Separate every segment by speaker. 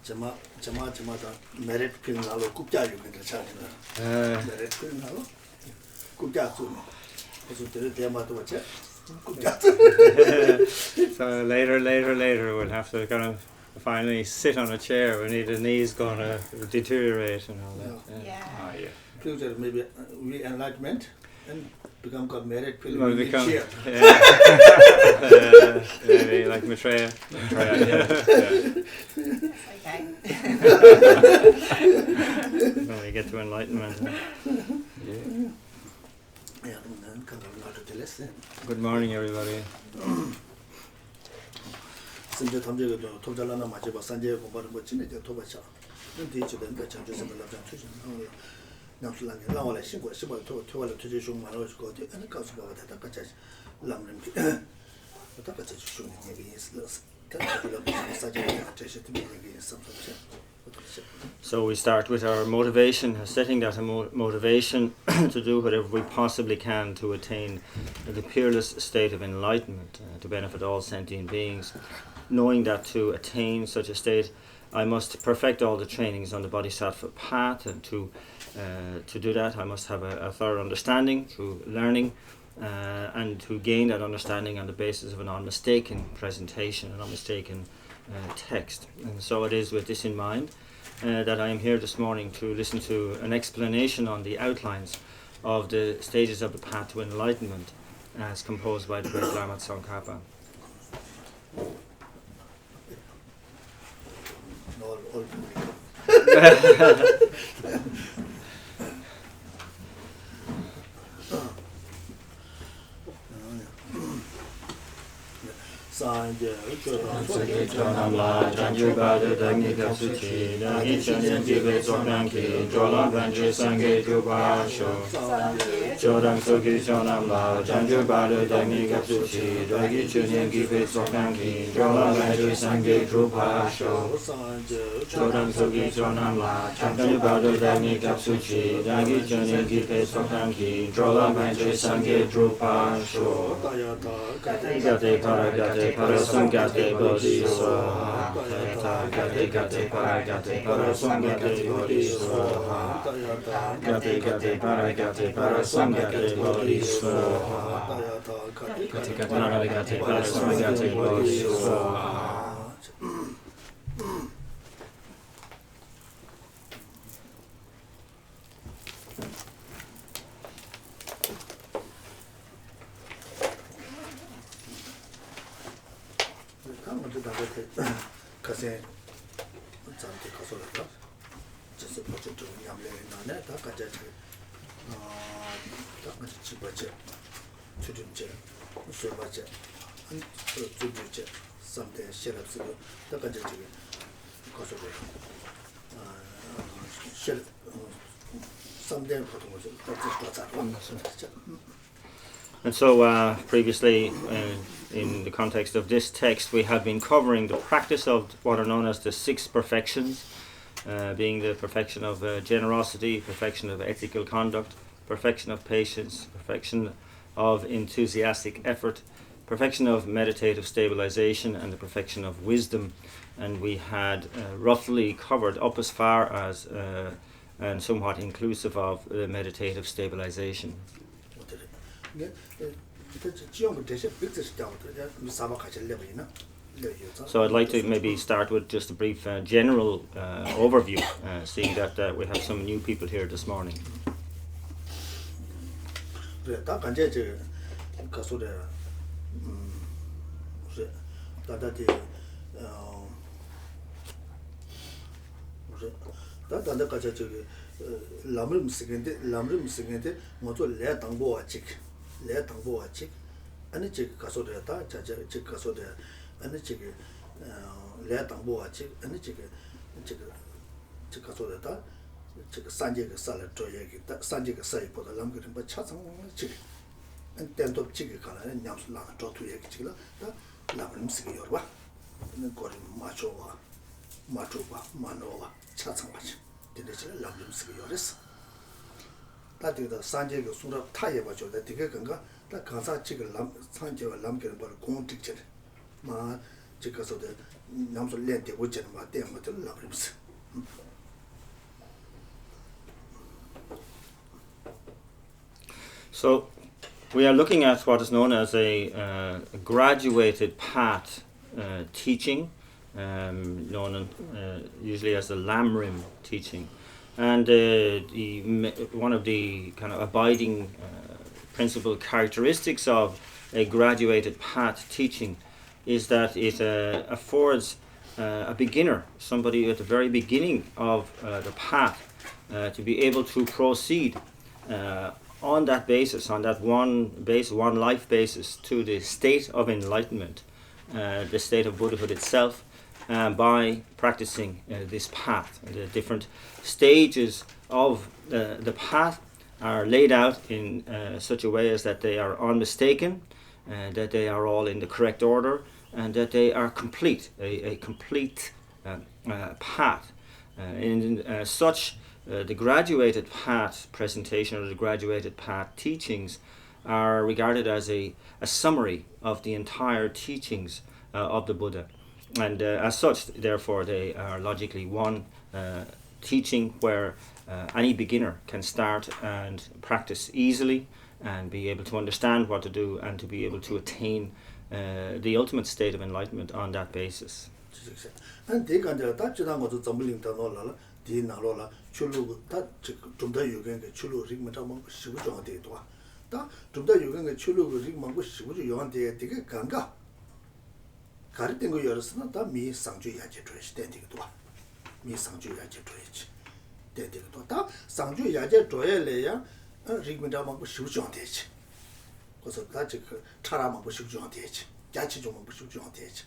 Speaker 1: Jama merit film nalo kupja yu me cha merit film nalo kupja tu so tema to che
Speaker 2: So later we'll have to kind of finally sit on a chair when the knees gonna deteriorate and all that.
Speaker 3: Yeah.
Speaker 1: Future maybe we enlightenment and become got married film
Speaker 2: Well, become
Speaker 1: chair.
Speaker 2: Maybe like Maitreya.
Speaker 3: Okay.
Speaker 2: When we get to enlightenment. Good morning, everybody.
Speaker 1: Since Tomjago Tojalana Majaba Sanjay Bombard Tobacha, and teach them the changes of the Lajan. Now, Lawala Shiba to a tradition Maros got it and the Council of the Takachas, Lam Rim. The Takachas showing maybe is less.
Speaker 2: So we start with our motivation, setting that motivation to do whatever we possibly can to attain the peerless state of enlightenment, to benefit all sentient beings, knowing that to attain such a state I must perfect all the trainings on the Bodhisattva path, and to do that I must have a thorough understanding through learning, and to gain that understanding on the basis of an unmistaken presentation, an unmistaken text. And so it is with this in mind that I am here this morning to listen to an explanation on the outlines of the stages of the path to enlightenment as composed by the great Lama Tsongkhapa.
Speaker 1: Sanje,
Speaker 4: Chonam la Janju Badu Dagni Kapsuchi, Nagi Chanyan Gibe Tsoknanki, Cholam Banji Sange Jubasho, Chodam Soki Chonam la Janju Badu Dagni Kapsuchi, Nagi Chanyan Gibe Tsoknanki, Cholam Banji Sange Jubasho, Chodam Soki Chonam la Janju Badu Dagni Kapsuchi, Nagi Chanyan Gibe Tsoknanki, Cholam Banji Sange Jubasho, Gate Paragate Parasangate Bodhisattva, Gate Paragate Parasangate Bodhisattva, Gate Paragate Parasangate Bodhisattva, Gate Paragate Parasangate Bodhisattva.
Speaker 1: Kase Zanti Kasolata, just a project to Yamle Nana, Takaja, Chibaja, Chudunja, Sobaja, and Tuduja, something Sheriff's Takaja, Kosovo, something
Speaker 2: And so previously, in the context of this text, we have been covering the practice of what are known as the 6 perfections, being the perfection of generosity, perfection of ethical conduct, perfection of patience, perfection of enthusiastic effort, perfection of meditative stabilization, and the perfection of wisdom. And we had roughly covered up as far as and somewhat inclusive of meditative stabilization. So I'd like to maybe start with just a brief general overview, seeing that we have some new people here this morning.
Speaker 1: Lam Rim Sigente, Moto Le Tangbo Chick, and a chick Casoda, Chick Casoda, and a chick Le Tangbo Chick, and a chick Casoda, Chick Sanjay Salad Toyaki, Sanjay Sai for the Lamkin, but Chatham chick, and 10 of chicken color and Yams Lang, Toyaki, Lam Rim Sigurba, and then got him Machoa, Manova, Chatham. Lam Rim Sigurus. That is the Sanjay Sura Tayabacho, that Tiganga, that Kansa Chicken Lam Sanjay Lamkin, but Gon Ticket. Ma 지가서 데 남서 렌데 오지는 마 때문에 라브림스.
Speaker 2: So we are looking at what is known as a graduated path teaching, known usually as the Lam Rim teaching. And one of the kind of abiding principal characteristics of a graduated path teaching is that it affords a beginner, somebody at the very beginning of the path, to be able to proceed on that basis, on that one life basis, to the state of enlightenment, the state of Buddhahood itself, by practicing this path. The different stages of the path are laid out in such a way as that they are unmistaken, that they are all in the correct order, and that they are complete, a complete path. In such the graduated path presentation or the graduated path teachings are regarded as a summary of the entire teachings of the Buddha. And as such, therefore, they are logically one teaching where any beginner can start and practice easily and be able to understand what to do and to be able to attain the ultimate state of enlightenment on that basis.
Speaker 1: 디 나로라 출루 다 좀더 요견게 출루 릭마타만 시부 정한데도 다 좀더 요견게 출루 릭마고 시부 요한데 되게 간가 가르된 거 열었으나 다미 상주 야제 조시 된데도 미 상주 야제 조시 된데도 다 상주 야제 조에래야 릭마타만 시부 정한데지 그래서 다 그 차라만 시부 정한데지 야치 좀 시부 정한데지.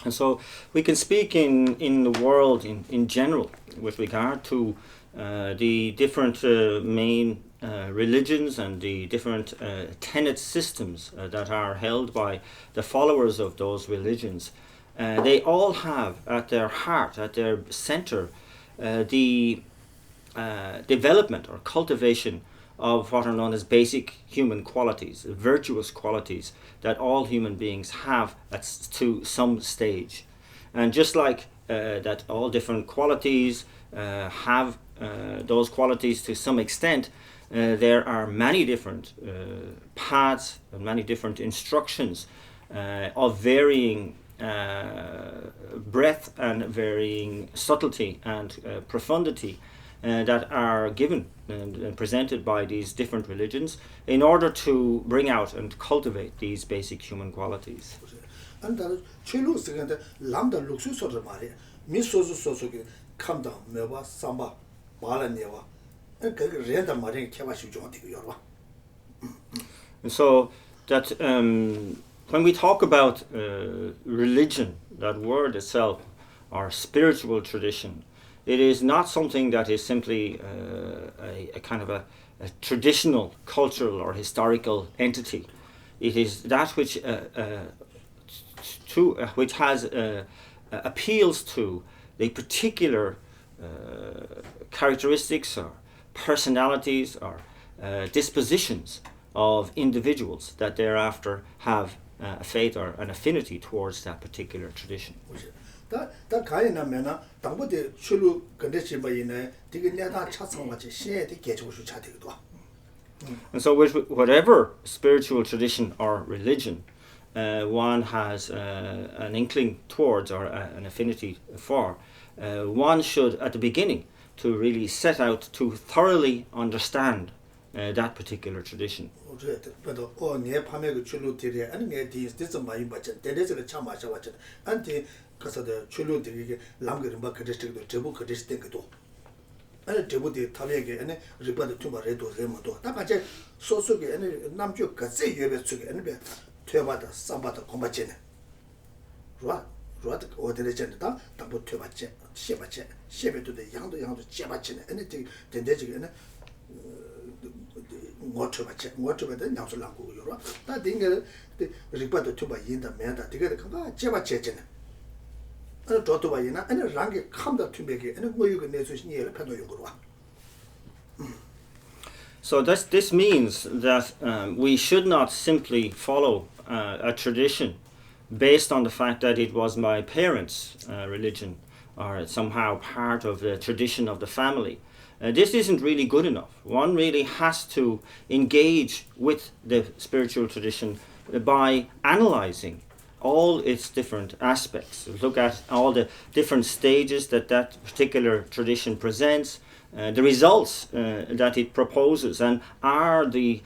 Speaker 2: And so we can speak in the world in general with regard to the different main religions and the different tenet systems that are held by the followers of those religions. They all have at their heart, at their center, the development or cultivation of what are known as basic human qualities, virtuous qualities that all human beings have to some stage. And just like that all different qualities have those qualities to some extent, there are many different paths and many different instructions of varying breadth and varying subtlety and profundity that are given and presented by these different religions in order to bring out and cultivate these basic human qualities.
Speaker 1: And chulu second lambda luxu sort of mari, misozu sosuki, come down, meva, samba, balanewa, and renda marin kevashu jonti yorba.
Speaker 2: And so that when we talk about religion, that word itself, or spiritual tradition, it is not something that is simply a kind of a traditional, cultural or historical entity. It is that which has appeals to the particular characteristics or personalities or dispositions of individuals that thereafter have a faith or an affinity towards that particular tradition.
Speaker 1: 다 가이나 메나 당보데 출루 건데시 바이네 되게 내가 차상같이 시에데 개조수 차되기도.
Speaker 2: And so with whatever spiritual tradition or religion one has an inkling towards or an affinity for, one should at the beginning to really set out to thoroughly understand that particular tradition.
Speaker 1: 그래도 내 밤에 그 출루 들이 아니 내 디스 많이 받잖아. 대대적으로 참 마셔 왔잖아. 안티 가서도 출루 들이 람그림 바 그랬을 때도 그랬을 때도 아니 저부터 탑에게 아니 리바드 투바레도 레모도 다 같이 소속에 아니 남쪽 같이 예배 쪽에 아니 퇴바다 삼바다 공부했네. 로아도 어디에 졌다. 당부 퇴바지. 시바지. 시베도 양도 제바지네. 아니 대대적으로 아니 뭐트바데 냠솔랑고 요라 다 딩게 리바드 투바 인다 메다 되게 간가 제바제제네. 아니 도토바이나 아니 랑게 캄다 툼베게 아니 뭐유가 내수신이를 편도 용거로 와.
Speaker 2: So this means that we should not simply follow a tradition based on the fact that it was my parents' religion or somehow part of the tradition of the family. This isn't really good enough. One really has to engage with the spiritual tradition by analyzing all its different aspects. Look at all the different stages that particular tradition presents, the results that it proposes, and are the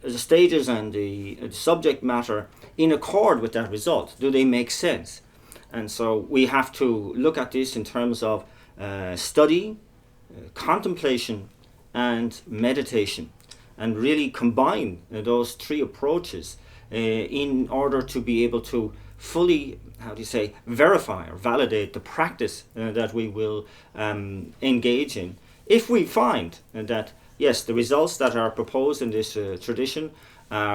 Speaker 2: stages and the subject matter in accord with that result? Do they make sense? And so we have to look at this in terms of study, contemplation, and meditation, and really combine those three approaches in order to be able to fully, verify or validate the practice that we will engage in. If we find that, yes, the results that are proposed in this tradition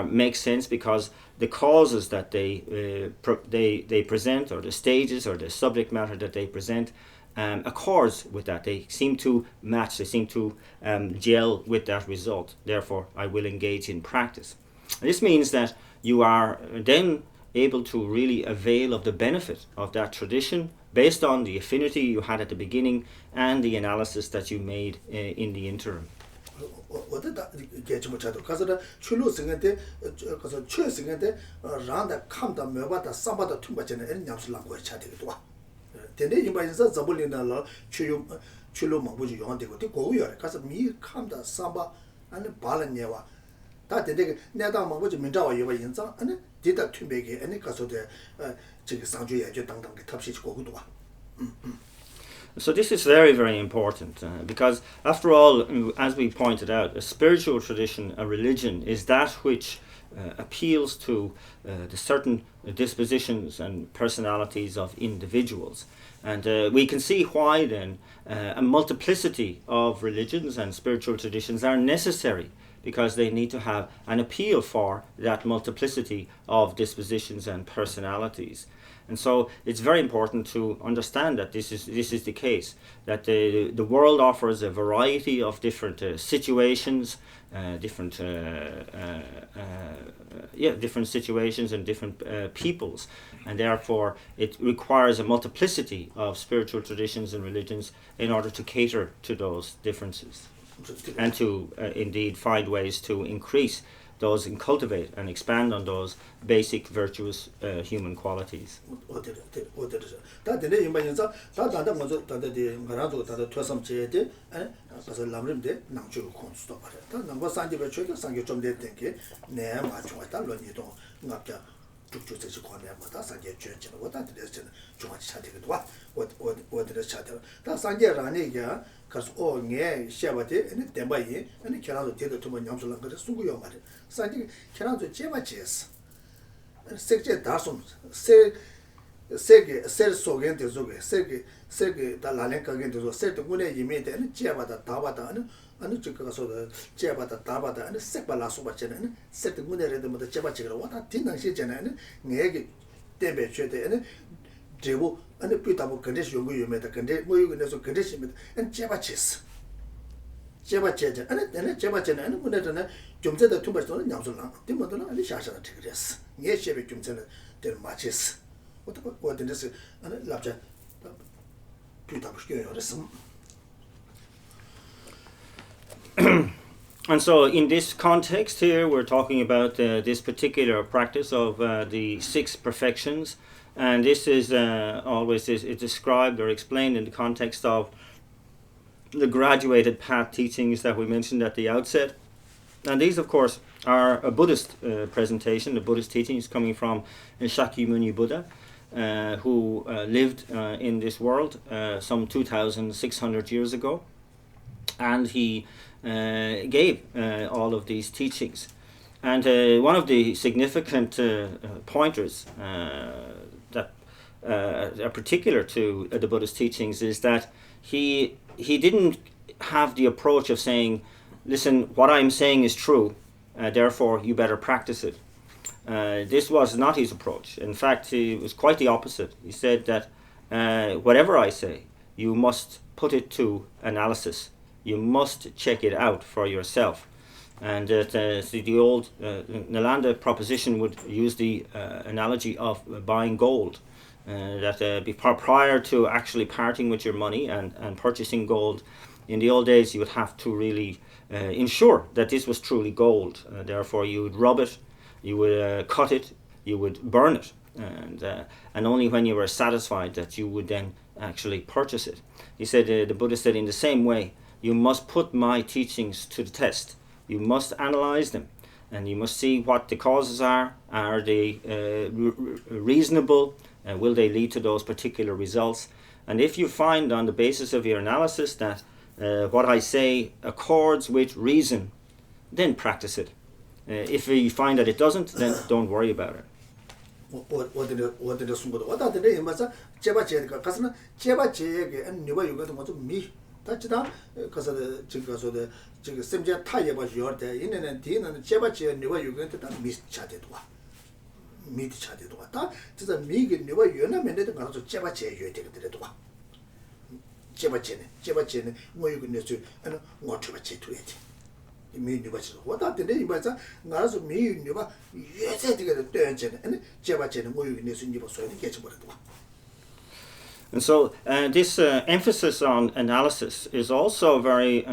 Speaker 2: make sense because the causes that they present, or the stages or the subject matter that they present, accords with that. They seem to match, they seem to gel with that result. Therefore, I will engage in practice. This means that you are then able to really avail of the benefit of that tradition based on the affinity you had at the beginning and the analysis that you made in the interim.
Speaker 1: 어디다 개치 못하도 가서다 출로 생한테 가서 최 생한테 란다 감다 매바다 삼바다 퉁바잖아. 이 냠슬랑 거에 차되기도 와. 근데 이마에서 잡을리나라 출로 막부지 용한테고 고우여 가서 미 감다 삼바 아니 발은예와 다 되게 내가 막부지 민자와 여바 인자 아니 디다 퉁베게 아니 가서데 저기 상주에 저 당당게 탑시지 고우도 와.
Speaker 2: So this is very, very important because, after all, as we pointed out, a spiritual tradition, a religion, is that which appeals to the certain dispositions and personalities of individuals. And we can see why then a multiplicity of religions and spiritual traditions are necessary, because they need to have an appeal for that multiplicity of dispositions and personalities. And so it's very important to understand that this is the case, that the world offers a variety of different situations, different situations and different peoples, and therefore it requires a multiplicity of spiritual traditions and religions in order to cater to those differences, and to indeed find ways to increase those and cultivate and expand on those basic virtuous human qualities.
Speaker 1: 가서 오게 샤바데 아니 덴바이 아니 캐나도 데도 좀 냠슬랑 그래 수고요 말이야. 산지 캐나도 제바체스. 색제 다솜 세게 셀 속에 되조게 세게 달라는 가게 되조 세도 군에 이미데 아니 제바다 다바다 아니 저 가서 제바다 다바다 아니 색발라서 받잖아. 아니 세도 군에라도 뭐 제바체가 와다 딘당시잖아. 아니 내게 때베 쳬데 아니 제보 아니 피타보 컨디션 연구유메다 근데 뭐 이거에서 컨디션이 안 제바체스 아니 제바체는 아니 근데는 좀 전에 투바스는 냠솔랑 팀모도는 아니 샤샤다 되그랬어 예 셰베 좀 전에 될 마체스 어떻게 됐어 아니 랍자 피타보 시켜요랬어.
Speaker 2: And so in this context here, we're talking about this particular practice of the 6 perfections. And this is always it's described or explained in the context of the graduated path teachings that we mentioned at the outset. And these, of course, are a Buddhist presentation. The Buddhist teachings coming from Shakyamuni Buddha, who lived in this world some 2,600 years ago. And he gave all of these teachings. And one of the significant pointers that are particular to the Buddhist teachings is that he didn't have the approach of saying, listen, what I'm saying is true, therefore you better practice it. This was not his approach. In fact, it was quite the opposite. He said that whatever I say, you must put it to analysis you must check it out for yourself. And the old Nalanda proposition would use the analogy of buying gold. Prior to actually parting with your money and purchasing gold, in the old days you would have to really ensure that this was truly gold. Therefore you would rub it, you would cut it, you would burn it, and only when you were satisfied that you would then actually purchase it. He said, the Buddha said, in the same way, you must put my teachings to the test. You must analyze them, and you must see what the causes are. Are they reasonable? Will they lead to those particular results? And if you find on the basis of your analysis that what I say accords with reason, then practice it. If you find that it doesn't, then don't worry about it. And so this emphasis on analysis is also very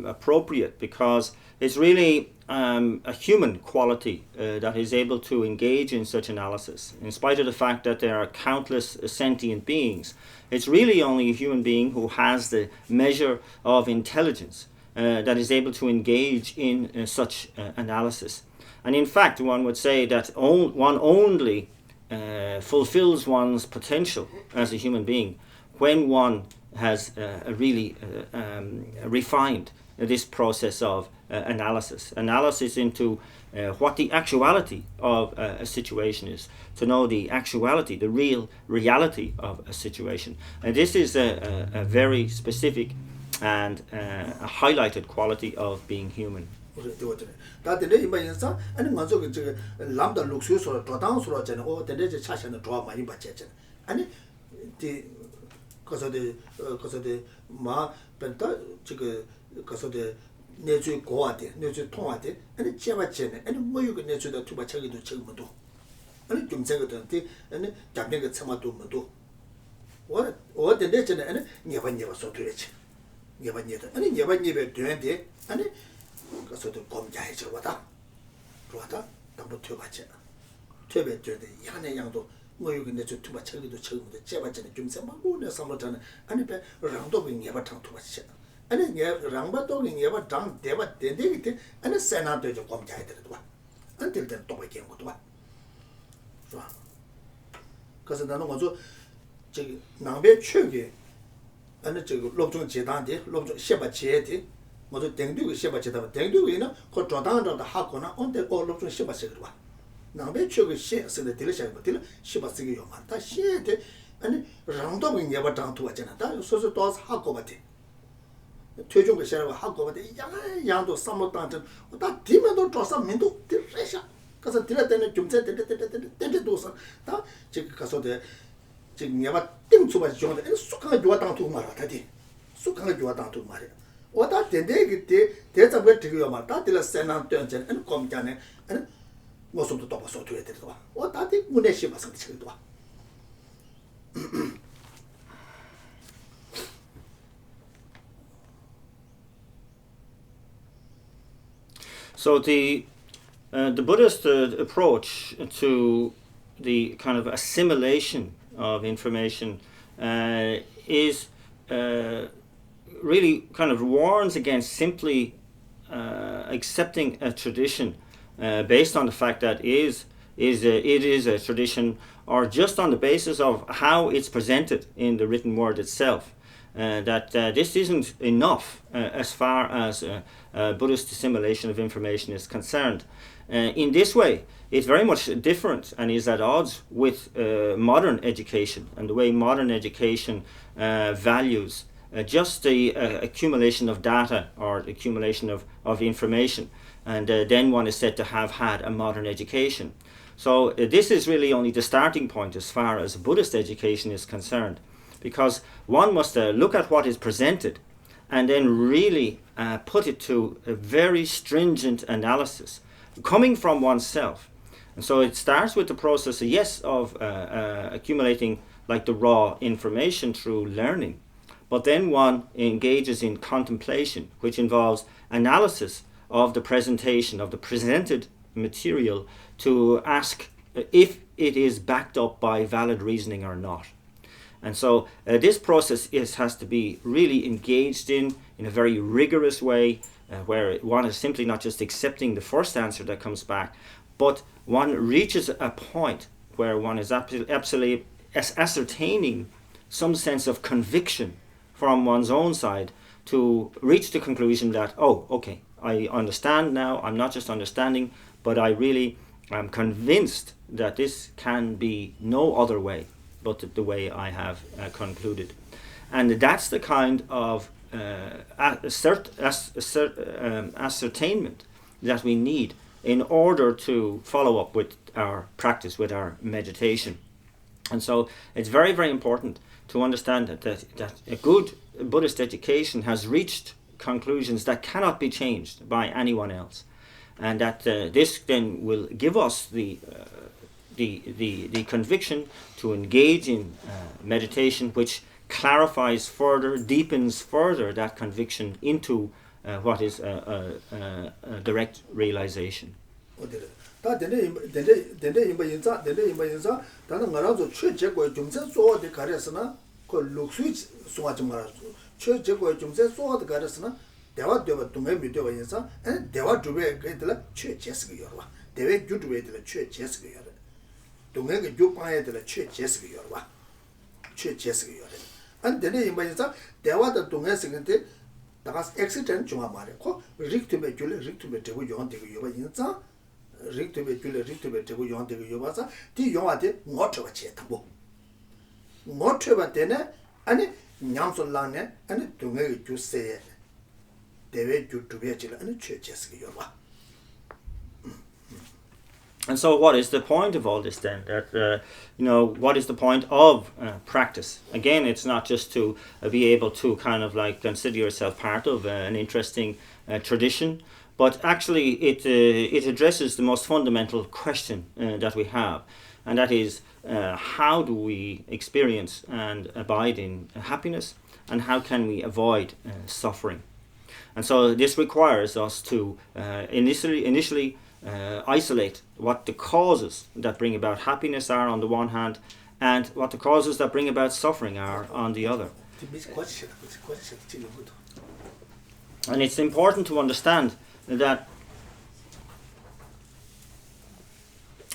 Speaker 2: appropriate, because it's really a human quality that is able to engage in such analysis. In spite of the fact that there are countless sentient beings, it's really only a human being who has the measure of intelligence that is able to engage in such analysis. And in fact, one would say that one only fulfills one's potential as a human being when one has really refined this process of analysis into what the actuality of a situation is, to know the actuality, the real reality of a situation. And this is a very specific and a highlighted quality of being human. So the Buddhist approach to the kind of assimilation of information is really kind of warns against simply accepting a tradition based on the fact that it is a tradition, or just on the basis of how it's presented in the written word itself. That this isn't enough as far as Buddhist assimilation of information is concerned. In this way, it's very much different and is at odds with modern education and the way modern education values just the accumulation of data or accumulation of information, and then one is said to have had a modern education. So this is really only the starting point as far as Buddhist education is concerned, because one must look at what is presented and then really put it to a very stringent analysis coming from oneself. And so it starts with the process, yes, of accumulating like the raw information through learning, but then one engages in contemplation, which involves analysis of the presentation, of the presented material, to ask if it is backed up by valid reasoning or not. And so this process has to be really engaged in a very rigorous way, where one is simply not just accepting the first answer that comes back, but one reaches a point where one is absolutely ascertaining some sense of conviction from one's own side to reach the conclusion that, oh, okay, I understand now. I'm not just understanding, but I really am convinced that this can be no other way but the way I have concluded. And that's the kind of ascertainment that we need in order to follow up with our practice, with our meditation. And so it's very, very important to understand that a good Buddhist education has reached conclusions that cannot be changed by anyone else, and that this then will give us the conviction to engage in meditation, which clarifies further, deepens further that conviction into what is a direct realization.
Speaker 1: 다 데네 임바 인자 다는 나라도 최제고 좀세 소어데 가려서나 그 룩수이 소아지 말아 최제고 좀세 소어데 가려서나 대화 동에 미되어 인자 대화 주베 그들 최제스가 열와 대외 주주베들 최제스가 열 동에게 주파에들 최제스가 열와 최제스가 열 안 데네 임바 인자 대화도 동에서 근데 다가 엑시덴트 좀 말이고 릭트베 줄레 릭트베 되고 용되고 요바 인자 릭트베 줄레 릭트베 되고 용되고 요바사 디 용한테 못쳐가 제타고 못쳐가 되네 아니 냠솔랑네 아니 동에 주세 대외 주투베 질 아니 최제스가 요바.
Speaker 2: And so what is the point of all this then? That what is the point of practice? Again, it's not just to be able to kind of like consider yourself part of an interesting tradition, but actually it addresses the most fundamental question that we have, and that is how do we experience and abide in happiness, and how can we avoid suffering? And so this requires us to initially isolate what the causes that bring about happiness are on the one hand, and what the causes that bring about suffering are on the other. And it's important to understand that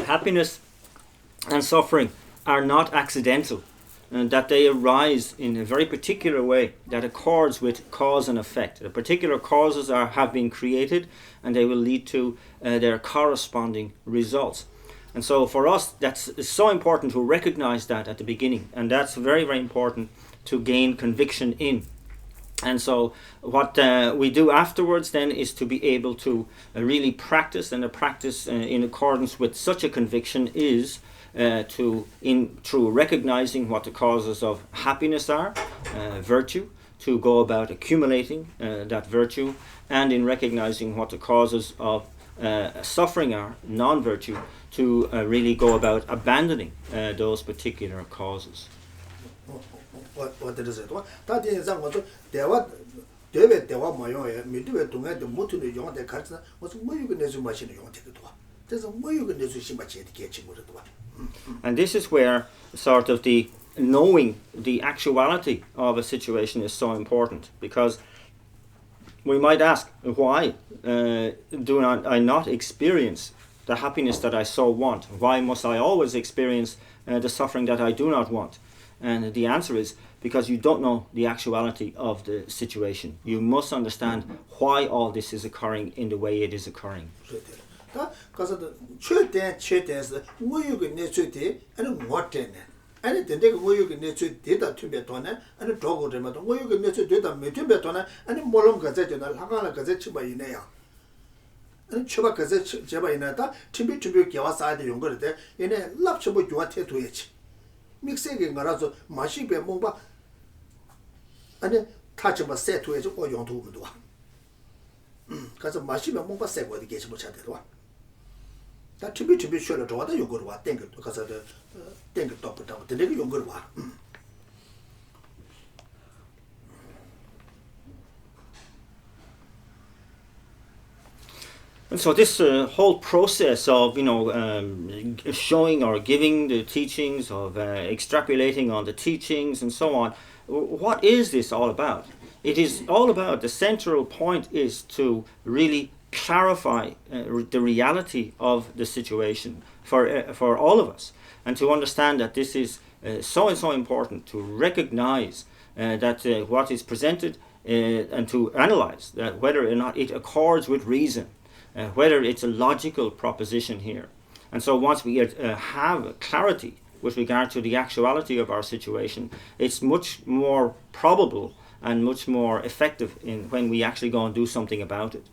Speaker 2: happiness and suffering are not accidental, and that they arise in a very particular way that accords with cause and effect. The particular causes have been created, and they will lead to their corresponding results. And so for us, it's so important to recognize that at the beginning, and that's very, very important to gain conviction in. And so what we do afterwards then is to be able to really practice, and the practice in accordance with such a conviction is through recognizing what the causes of happiness are, virtue, to go about accumulating that virtue, and in recognizing what the causes of suffering are, non-virtue, to really go about abandoning those particular causes.
Speaker 1: What is it? That is what 대화 대외 대화 모양에 미드에 동에 모두의 용대 가르치나 무슨 뭐유가 내주 마시는 용대도 와. 그래서 뭐유가 내주 심마치 되게 친구들도 와.
Speaker 2: And this is where sort of the knowing the actuality of a situation is so important, because we might ask, why do I not experience the happiness that I so want? Why must I always experience the suffering that I do not want? And the answer is because you don't know the actuality of the situation. You must understand why all this is occurring in the way it is occurring.
Speaker 1: 가서 최대에서 뭐유가 내주대 아니 못되네. 아니 된데가 뭐유가 내주대다 투베도네. 아니 도고들마도 뭐유가 내주대다 메투베도네. 아니 몰롱 가자잖아. 하가나 가자 치바이네야. 아니 치바 가자 제바이나다. 팀비 개와사야 돼 용거를 얘네 랍쳐보 좋아테 도야지. 믹스에게 말아서 마시베 뭔가 아니 타치마 세트에 저 고용도 오면 도와. 가서 마시면 뭔가 세고 어디 계시 못 찾대도 다 준비 쉬어라 좋아다 요거로 와 땡겨 가서 땡겨 또 내가 요거로 와.
Speaker 2: And so this whole process of, showing or giving the teachings, of extrapolating on the teachings and so on, what is this all about? It is all about, the central point is to really clarify the reality of the situation for all of us, and to understand that this is so important, to recognize that what is presented and to analyze that whether or not it accords with reason. Whether it's a logical proposition here. And so once we have clarity with regard to the actuality of our situation, it's much more probable and much more effective when we actually go and do something about it.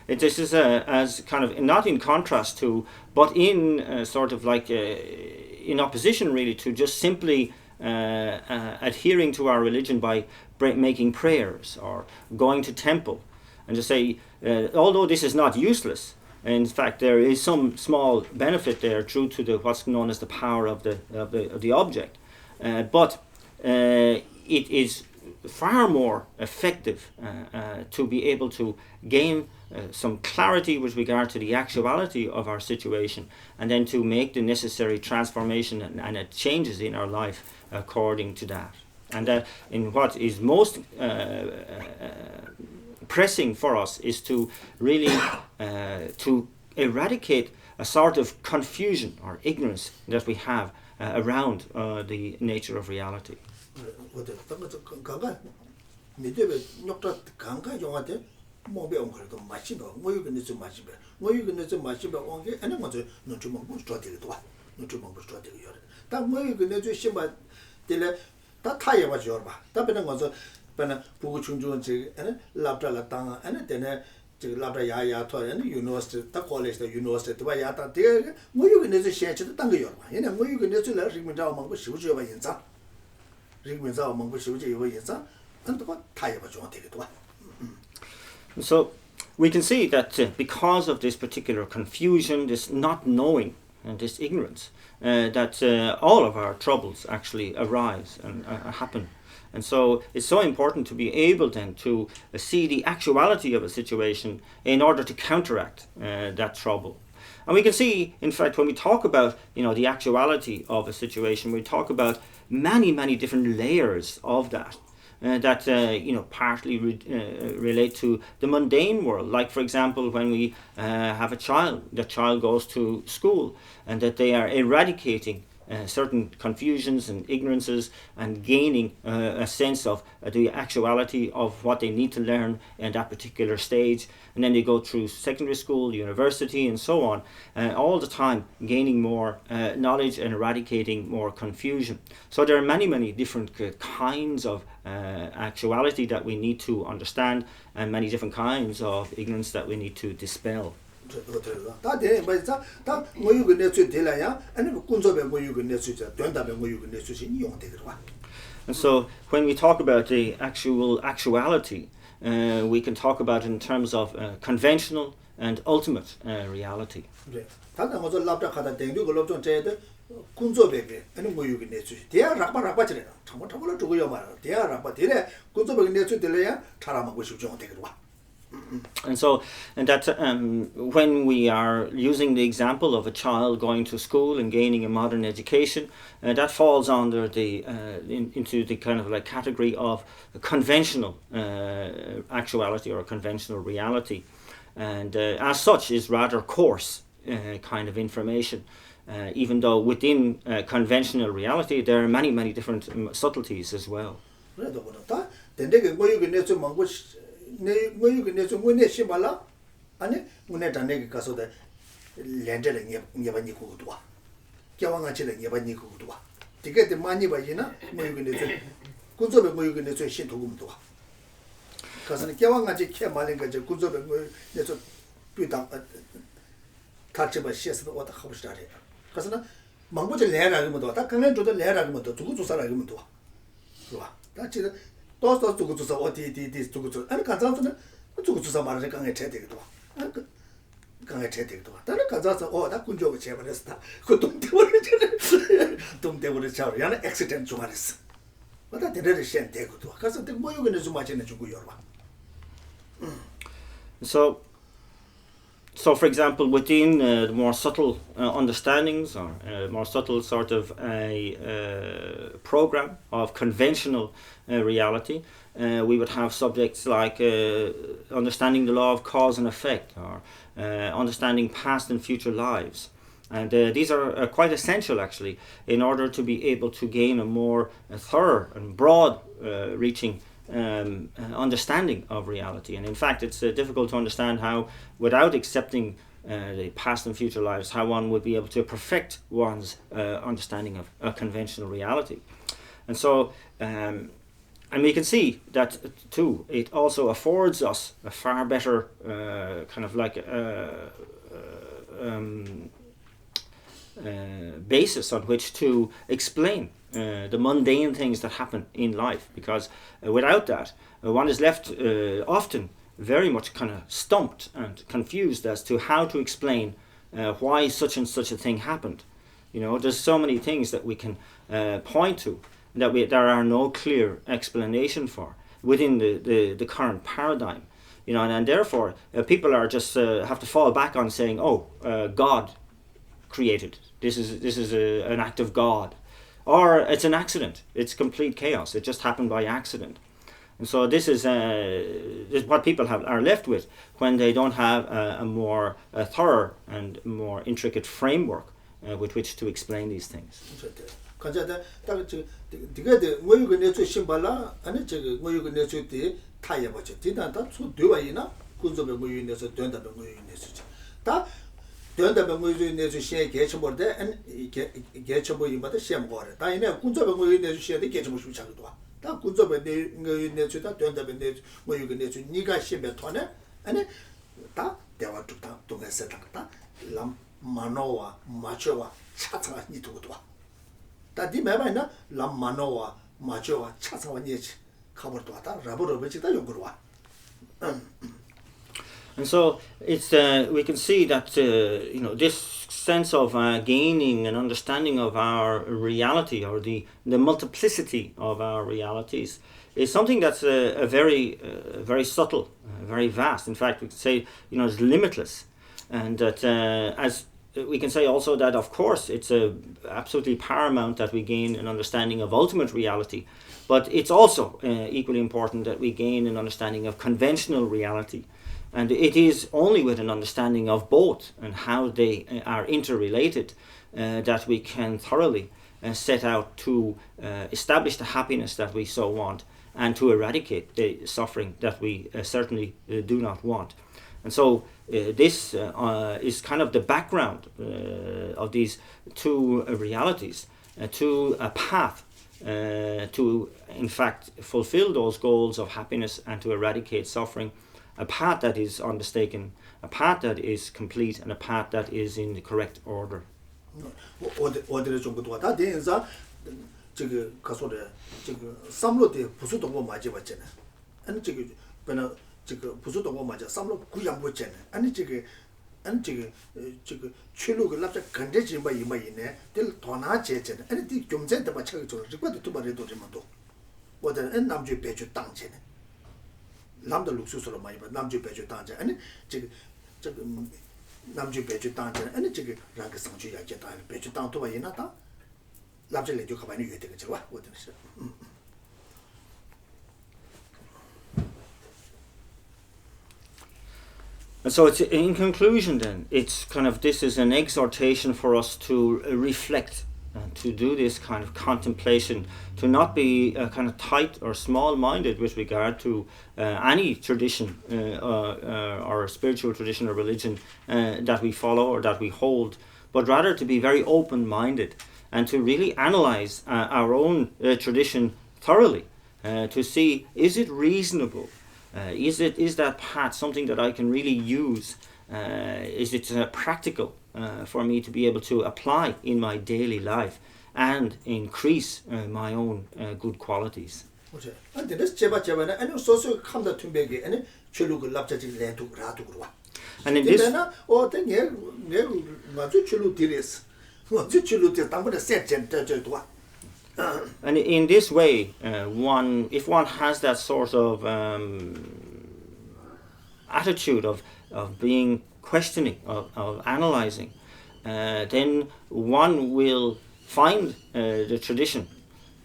Speaker 2: This is as kind of, not in contrast to, but in in opposition really to just simply adhering to our religion by making prayers or going to temple. And to say, although this is not useless, in fact there is some small benefit there through to what's known as the power of the object, but it is far more effective to be able to gain some clarity with regard to the actuality of our situation, and then to make the necessary transformation and changes in our life according to that. And that in what is most pressing for us is to really to eradicate a sort of confusion or ignorance that we have around the nature of reality.
Speaker 1: Bana bugu chungchung chi labda la tanga ane tene chi labda ya to ane university ta college ta university ba ya ta de ngoyu ge nezu shen chi ta tang ge yor ba yene ngoyu ge nezu la rigmin zao mang bu shiu ji ba yin za rigmin zao mang bu shiu ji ba yin za an to ta ya ba zhuang de ge to.
Speaker 2: So we can see that because of this particular confusion, this not knowing and this ignorance, that all of our troubles actually arise and happen. And so it's so important to be able then to see the actuality of a situation in order to counteract that trouble. And we can see, in fact, when we talk about the actuality of a situation, we talk about many different layers of that. That partly relate to the mundane world. Like, for example, when we have a child, the child goes to school, and that they are eradicating certain confusions and ignorances and gaining a sense of the actuality of what they need to learn in that particular stage. And then they go through secondary school, university, and so on, all the time gaining more knowledge and eradicating more confusion. So there are many different kinds of actuality that we need to understand, and many different kinds of ignorance that we need to dispel. And so when we talk about the actuality, we can talk about it in terms of conventional and ultimate reality. And so, when we are using the example of a child going to school and gaining a modern education, that falls under into the kind of like category of conventional actuality or conventional reality, and as such is rather coarse kind of information. Even though within conventional reality there are many different subtleties as well.
Speaker 1: 또서 두고서 어디 두고서 아니 간장서는 두고서 말을 강에 채되기도 강에 채되기도 다른 간장서 나 군조가 제발했다 그 동대원을 잡으려 야는 액시덴트 중앙에서 맞다 대대를 시엔 되고도 가서 뭐 요거는 좀 맞는 주고 열봐
Speaker 2: So, for example, within the more subtle understandings or more subtle sort of a program of conventional reality, we would have subjects like understanding the law of cause and effect, or understanding past and future lives. And these are quite essential, actually, in order to be able to gain a more thorough and broad-reaching understanding of reality. And in fact, it's difficult to understand how, without accepting the past and future lives, how one would be able to perfect one's understanding of a conventional reality. And so, and we can see that too, it also affords us a far better kind of like basis on which to explain the mundane things that happen in life, because without that one is left often very much kind of stumped and confused as to how to explain why such and such a thing happened. You know, there's so many things that we can point to that there are no clear explanation for within the current paradigm. You know, and therefore people are just have to fall back on saying, God created. This is an act of God. Or it's an accident. It's complete chaos. It just happened by accident. And so this is what people are left with when they don't have a more thorough and more intricate framework with which to explain these things. And so it's we can see that you know, this sense of gaining an understanding of our reality, or the multiplicity of our realities, is something that's very subtle, very vast. In fact, we could say, you know, it's limitless, and that as we can say also that, of course, it's absolutely paramount that we gain an understanding of ultimate reality, but it's also equally important that we gain an understanding of conventional reality. And it is only with an understanding of both and how they are interrelated that we can thoroughly set out to establish the happiness that we so want, and to eradicate the suffering that we certainly do not want. And so this is kind of the background of these two realities, to a path to, in fact, fulfill those goals of happiness and to eradicate suffering. A path that is unmistaken, a path that is complete, and a path that is in the correct order.
Speaker 1: 어디를 좀 것도 다 대인사 저기 가서래 저기 삼로대 부수도고 맞아 봤잖아. 아니 저기 변화 저기 부수도고 맞아 삼로 구양 봤잖아. 아니 저기 출루가 납작 건데지 뭐 이마이네. 될 도나 제잖아. 아니 디 좀전에 봐 차가 저 리과도 두 번에 도지만도. 어든 남주 배주 땅제네. 남들 룩수스로 많이 봐. 남주 배주 땅제. 아니 저기 남주 배주 땅제. 아니 저기 랑그 상주 야제 땅 배주 땅도 봐 이나다. 남들 레디오 가만히 유에 되게 좋아. 어든 시.
Speaker 2: And so it's, in conclusion then, it's kind of, this is an exhortation for us to reflect, to do this kind of contemplation, to not be kind of tight or small-minded with regard to any tradition or spiritual tradition or religion that we follow or that we hold, but rather to be very open-minded and to really analyze our own tradition thoroughly, to see, is it reasonable? Is that path something that I can really use? Is it practical for me to be able to apply in my daily life and increase my own good qualities?
Speaker 1: 그렇지. 근데 제바는 아니 소소 감다 tumbe게 아니 줄루고 납자지 렌도 라도 그러와.
Speaker 2: And in this,
Speaker 1: 내 맞주 줄루 디레스. 맞주 줄루 디 당번에 세전저저도와.
Speaker 2: and in this way, if one has that sort of attitude of being questioning, of analyzing, then one will find the tradition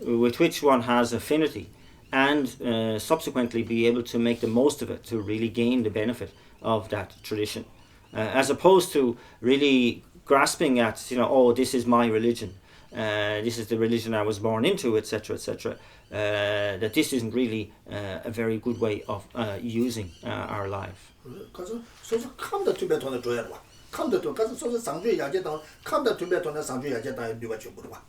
Speaker 2: with which one has affinity and subsequently be able to make the most of it to really gain the benefit of that tradition, as opposed to really grasping at, oh, this is my religion, this is the religion I was born into, etc., etc., that this isn't really a very good way of using our life.
Speaker 1: 가서 소소 감다 tumbe 돈을 줘야 와. 감다 돈 가서 소소 상주의 야제당 감다 tumbe 돈을 상주의 야제당 누가 줘 와.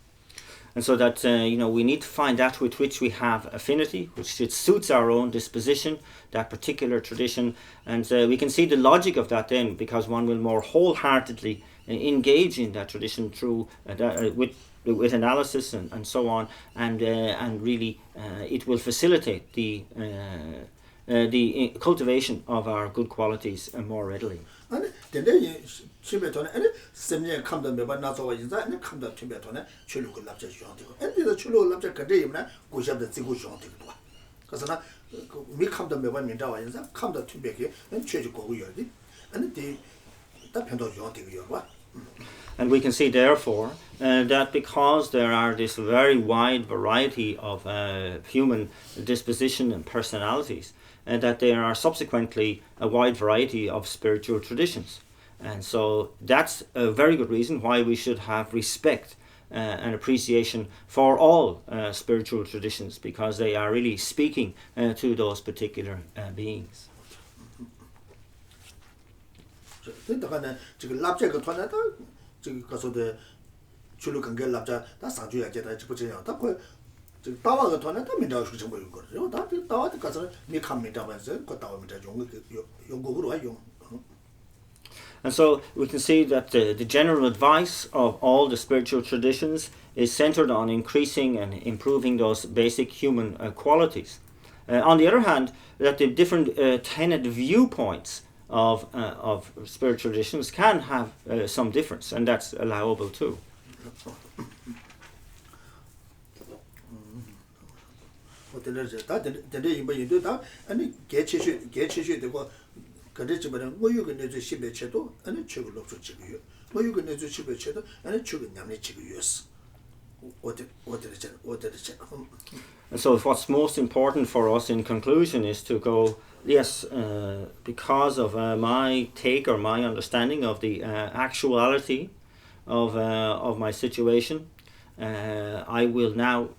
Speaker 2: And so that, we need to find that with which we have affinity, which it suits our own disposition, that particular tradition. And we can see the logic of that then, because one will more wholeheartedly engage in that tradition through with analysis and so on, and really it will facilitate the cultivation of our good qualities more readily.
Speaker 1: 아니 근데 집에 돈에 아니 sem년 감다 매번 나서와 인자 아니 감다 팀에 돈에 출루고 납자 주한테고 엔디도 출루고 납자 근데 이면 고샵도 지고 주한테고 그래서 미 감다 매번 민자와 인자 감다 팀에게 최저 고고여디 아니 다 편도 주한테고 여봐.
Speaker 2: And we can see, therefore, that because there are this very wide variety of human disposition and personalities, that there are subsequently a wide variety of spiritual traditions. And so that's a very good reason why we should have respect and appreciation for all spiritual traditions, because they are really speaking to those particular beings.
Speaker 1: 지금 납자가 돈에다 지금 가서도 줄로 관계 납자 다 상주야 제다 지부지야 다 그. And
Speaker 2: so we can see that the general advice of all the spiritual traditions is centered on increasing and improving those basic human qualities. On the other hand, that the different tenet viewpoints of spiritual traditions can have some difference, and that's allowable too.
Speaker 1: 아니 개체시 되고 그랬지만 뭐유가 내주 10배 채도 아니 책을 없어 지고요. 뭐유가 내주 10배 채도 아니 책은 냠내 지고요스.
Speaker 2: And so what's most important for us in conclusion is to go, yes, because of my take or my understanding of the actuality of my situation, I will now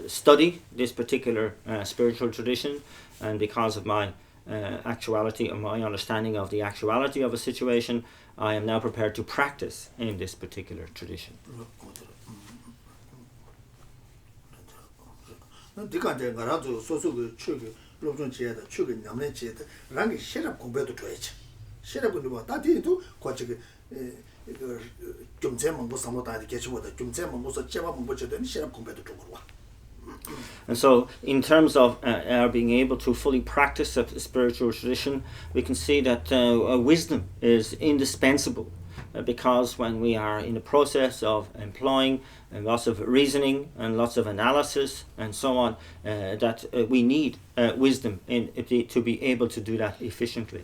Speaker 2: study this particular spiritual tradition, and because of my actuality and my understanding of the actuality of a situation, I am now prepared to practice in this particular tradition. And so, in terms of our being able to fully practice a spiritual tradition, we can see that wisdom is indispensable, because when we are in the process of employing lots of reasoning and lots of analysis and so on, that we need wisdom to be able to do that efficiently.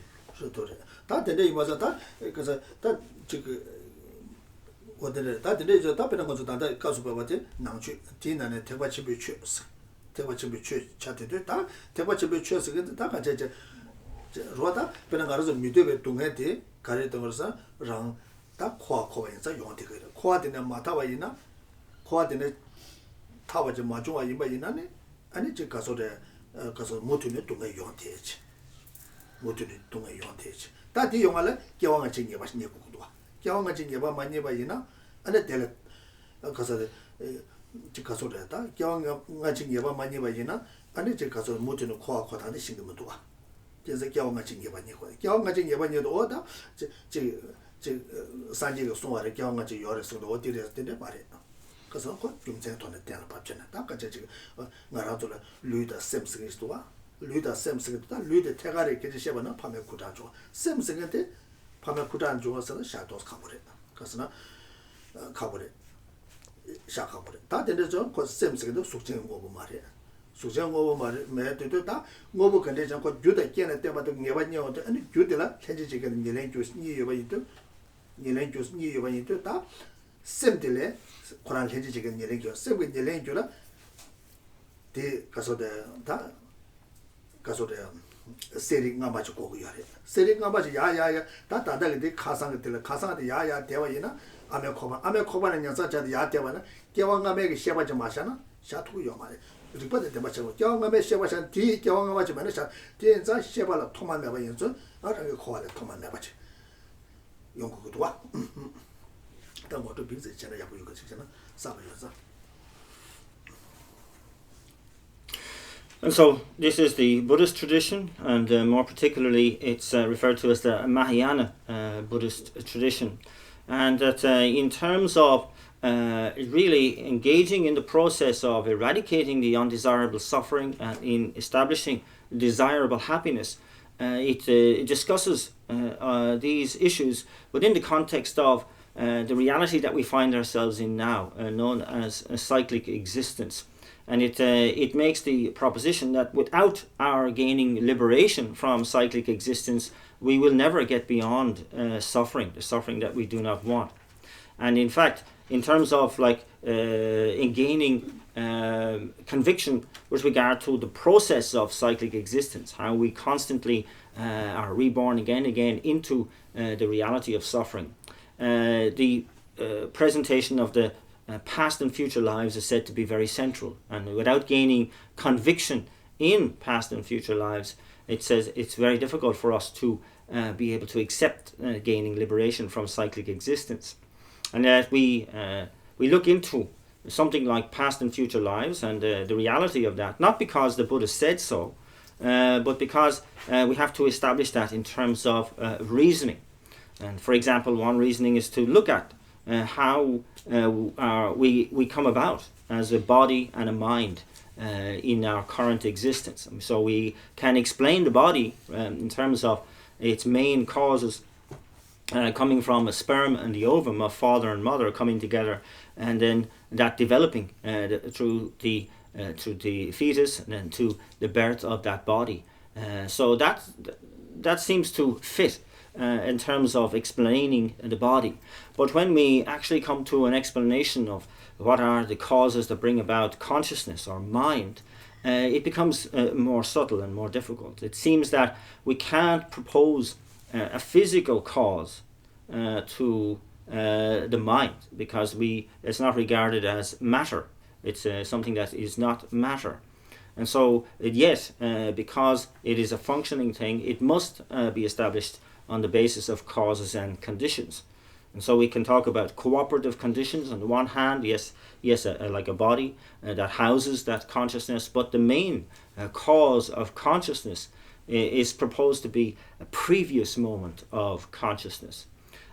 Speaker 1: 그래서 그 중생 돈에 대한 밥잖아. 딱 같이 지금 나라도라 류다 샘스기도 와. 류다 샘스기도 다 류다 태가리 계지 셔바나 밤에 구단 줘. 샘스기한테 밤에 구단 줘서는 샤도스 가버려. 그래서 가버려. 샤가버려. 다 되는죠. 그 샘스기도 숙제는 거고 말이야. 숙제는 거고 말이 매도 다 뭐뭐 근데 저거 주다 깨는 때마다 내봐녀 아니 주들라 현지적인 일행 주스 니 여바이도 일행 주스 니 여바이도 다 샘들레 코란 현지적인 일행교 샘의 일행교라 대 가서대 다 가서대 세리가 맞고 거고 야래 세리가 맞지 야야야 다 다다게 가상들 가상한테 야야 대화이나 아메코바는 녀석자도 야 대화나 개왕감에게 셔바지 마셔나 샤투고 요 말에 리포트 때 맞죠 개왕감에 셔바산 뒤 개왕감 맞지만 샤 뒤에서 셔바라 토만 매바 연수 아라게 코알에 토만 매바지 용국도 와 당고도 빙세 전에 약고 이거 지잖아 사바여서.
Speaker 2: And so this is the Buddhist tradition, and more particularly it's referred to as the Mahayana Buddhist tradition. And that in terms of really engaging in the process of eradicating the undesirable suffering and in establishing desirable happiness, it discusses these issues within the context of the reality that we find ourselves in now, known as a cyclic existence. And it makes the proposition that without our gaining liberation from cyclic existence, we will never get beyond suffering, the suffering that we do not want. And in fact, in terms of in gaining conviction with regard to the process of cyclic existence, how we constantly are reborn again and again into the reality of suffering. The presentation of the past and future lives is said to be very central, and without gaining conviction in past and future lives, it says it's very difficult for us to be able to accept gaining liberation from cyclic existence. And that we look into something like past and future lives and the reality of that, not because the Buddha said so, but because we have to establish that in terms of reasoning. And for example, one reasoning is to look at how we come about as a body and a mind in our current existence. So we can explain the body in terms of its main causes coming from a sperm and the ovum of father and mother coming together, and then that developing through the fetus and then to the birth of that body. So that seems to fit in terms of explaining the body. But when we actually come to an explanation of what are the causes that bring about consciousness or mind, it becomes more subtle and more difficult. It seems that we can't propose a physical cause to the mind, because it's not regarded as matter. It's something that is not matter. And so yet, because it is a functioning thing, it must be established on the basis of causes and conditions. And so we can talk about cooperative conditions on the one hand, yes, like a body that houses that consciousness, but the main cause of consciousness is proposed to be a previous moment of consciousness.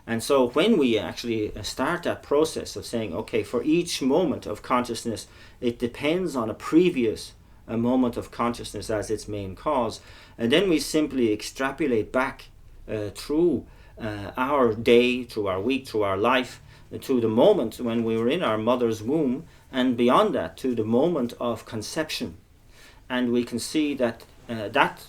Speaker 2: And so when we actually start that process of saying, okay, for each moment of consciousness, it depends on a previous moment of consciousness as its main cause, and then we simply extrapolate back through our day, through our week, through our life, to the moment when we were in our mother's womb, and beyond that to the moment of conception. And we can see that that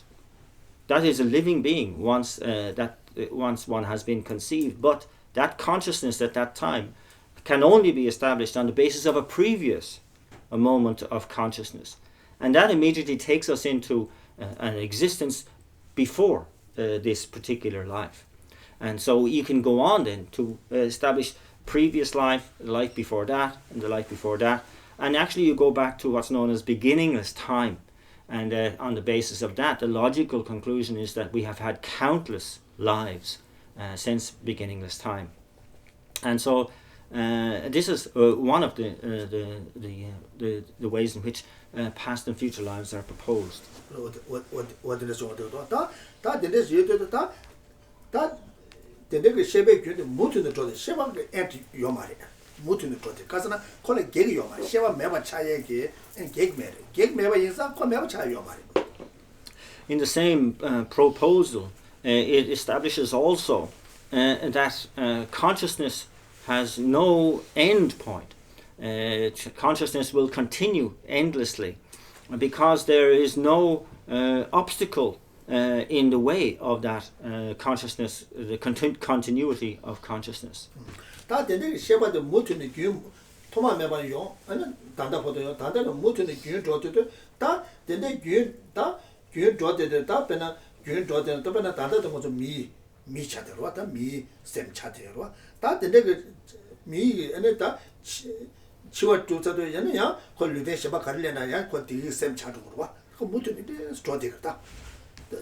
Speaker 2: is a living being once one has been conceived, but that consciousness at that time can only be established on the basis of a previous moment of consciousness. And that immediately takes us into an existence before this particular life. And so you can go on then to establish previous life, the life before that, and the life before that. And actually you go back to what's known as beginningless time. And on the basis of that, the logical conclusion is that we have had countless lives since beginningless time. And so this is one of the ways in which past and future lives are proposed.
Speaker 1: What is that? The shebe the mutu the sheba anti yomari. 무튼이 좋대. 가서나 콜레 개기요 말. 쉐바 매바 차예기 개기 매래. 개기 매바 인사 콜 매바 차요 말.
Speaker 2: In the same proposal, it establishes also that consciousness has no end point. Consciousness will continue endlessly because there is no obstacle in the way of that consciousness, the continuity of consciousness.
Speaker 1: 다 되는 쉐바도 무튼이 규 토마 매바요. 아니 단다 보도요. 단다는 무튼이 규 줘도 다 되는 규 줘도 다 배나 규 줘도 또 배나 단다도 뭐좀 미 차대로 왔다 미셈 차대로 다 되는 그미 안에 다 치워 조사도 얘는야 콜리데 쉐바 가르려나야 콜디 셈 차도로 와. 그 무튼이 줘도겠다.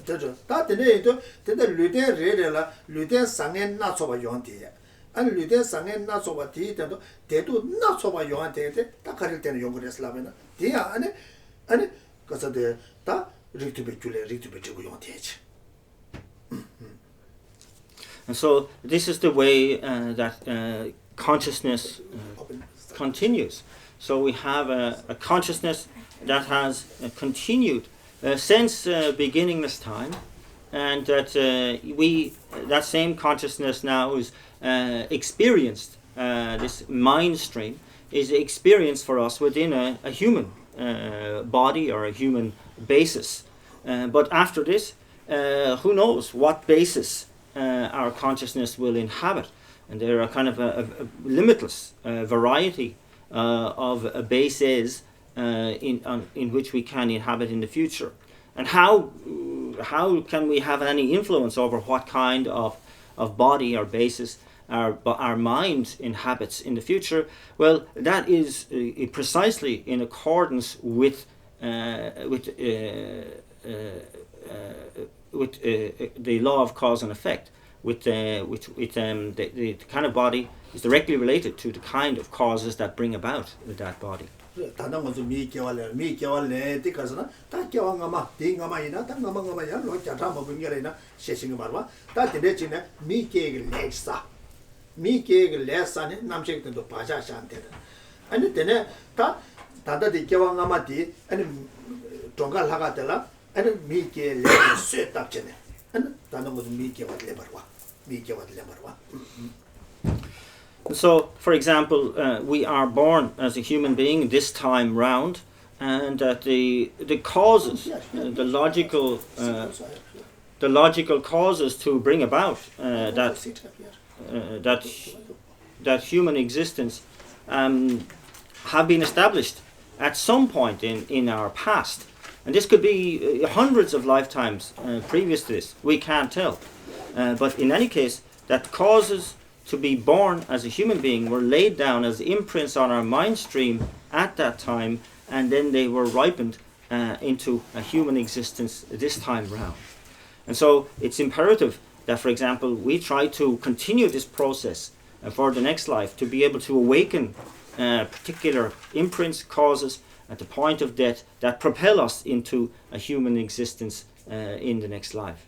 Speaker 1: 저저 다 되네 또 되는 르데 레레라 르데 상에 나서봐 용한테 아니 르데 상에 나서봐 뒤에도 대도 나서봐 용한테 딱 가릴 때는 용을 했으라면 뒤야 아니 그래서 다 리트베 줄에 리트베 주고 용한테지.
Speaker 2: And so this is the way that consciousness continues. So we have a consciousness that has continued since beginningless time, and that that same consciousness now is experienced. This mind stream is experienced for us within a human body or a human basis. But after this, who knows what basis our consciousness will inhabit? And there are kind of a limitless variety of bases in which we can inhabit in the future. And how can we have any influence over what kind of body or basis our mind inhabits in the future? Well, that is precisely in accordance with the law of cause and effect. The kind of body is directly related to the kind of causes that bring about that body.
Speaker 1: 단단 먼저 미개월에 뒤가서나 다 개왕가마 딩가마이나 당가마가마야 로자자 먹은게래나 셰싱이 말와 다 되네지네 미개를 내사 미개를 내사네 남색도 바자샤한테 아니 되네 다 다다디 개왕가마디 아니 종갈 하가들라 아니 미개를 쇠답잖아 아니 단단 먼저 미개월 레버와
Speaker 2: So, for example, we are born as a human being this time round, and that the causes, the logical causes to bring about that human existence have been established at some point in our past, and this could be hundreds of lifetimes previous to this. We can't tell, but in any case, that causes to be born as a human being were laid down as imprints on our mind stream at that time, and then they were ripened into a human existence this time round. And so it's imperative that, for example, we try to continue this process for the next life, to be able to awaken particular imprints, causes at the point of death that propel us into a human existence in the next life.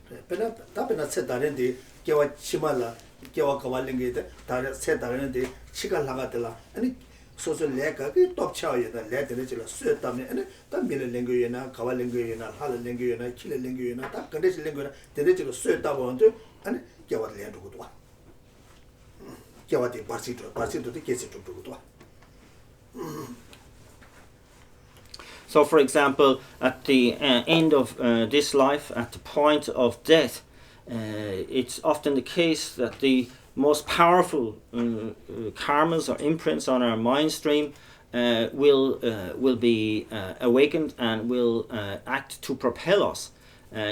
Speaker 1: 개와 가발링게데 다른 세 다른데 시간 나가들라 아니 소소 내가 그 똑차에다 내들을 쇠다면 아니 다 밀랭거이나 가발랭거이나 할랭거이나 킬랭거이나 다 건데실랭거이나 데데지로 쇠다본데 아니 개와 내두고도 와 개와디 바시도 계속 두고도 와.
Speaker 2: So, for example, at the end of this life, at the point of death, it's often the case that the most powerful karmas or imprints on our mind stream will be awakened and will act to propel us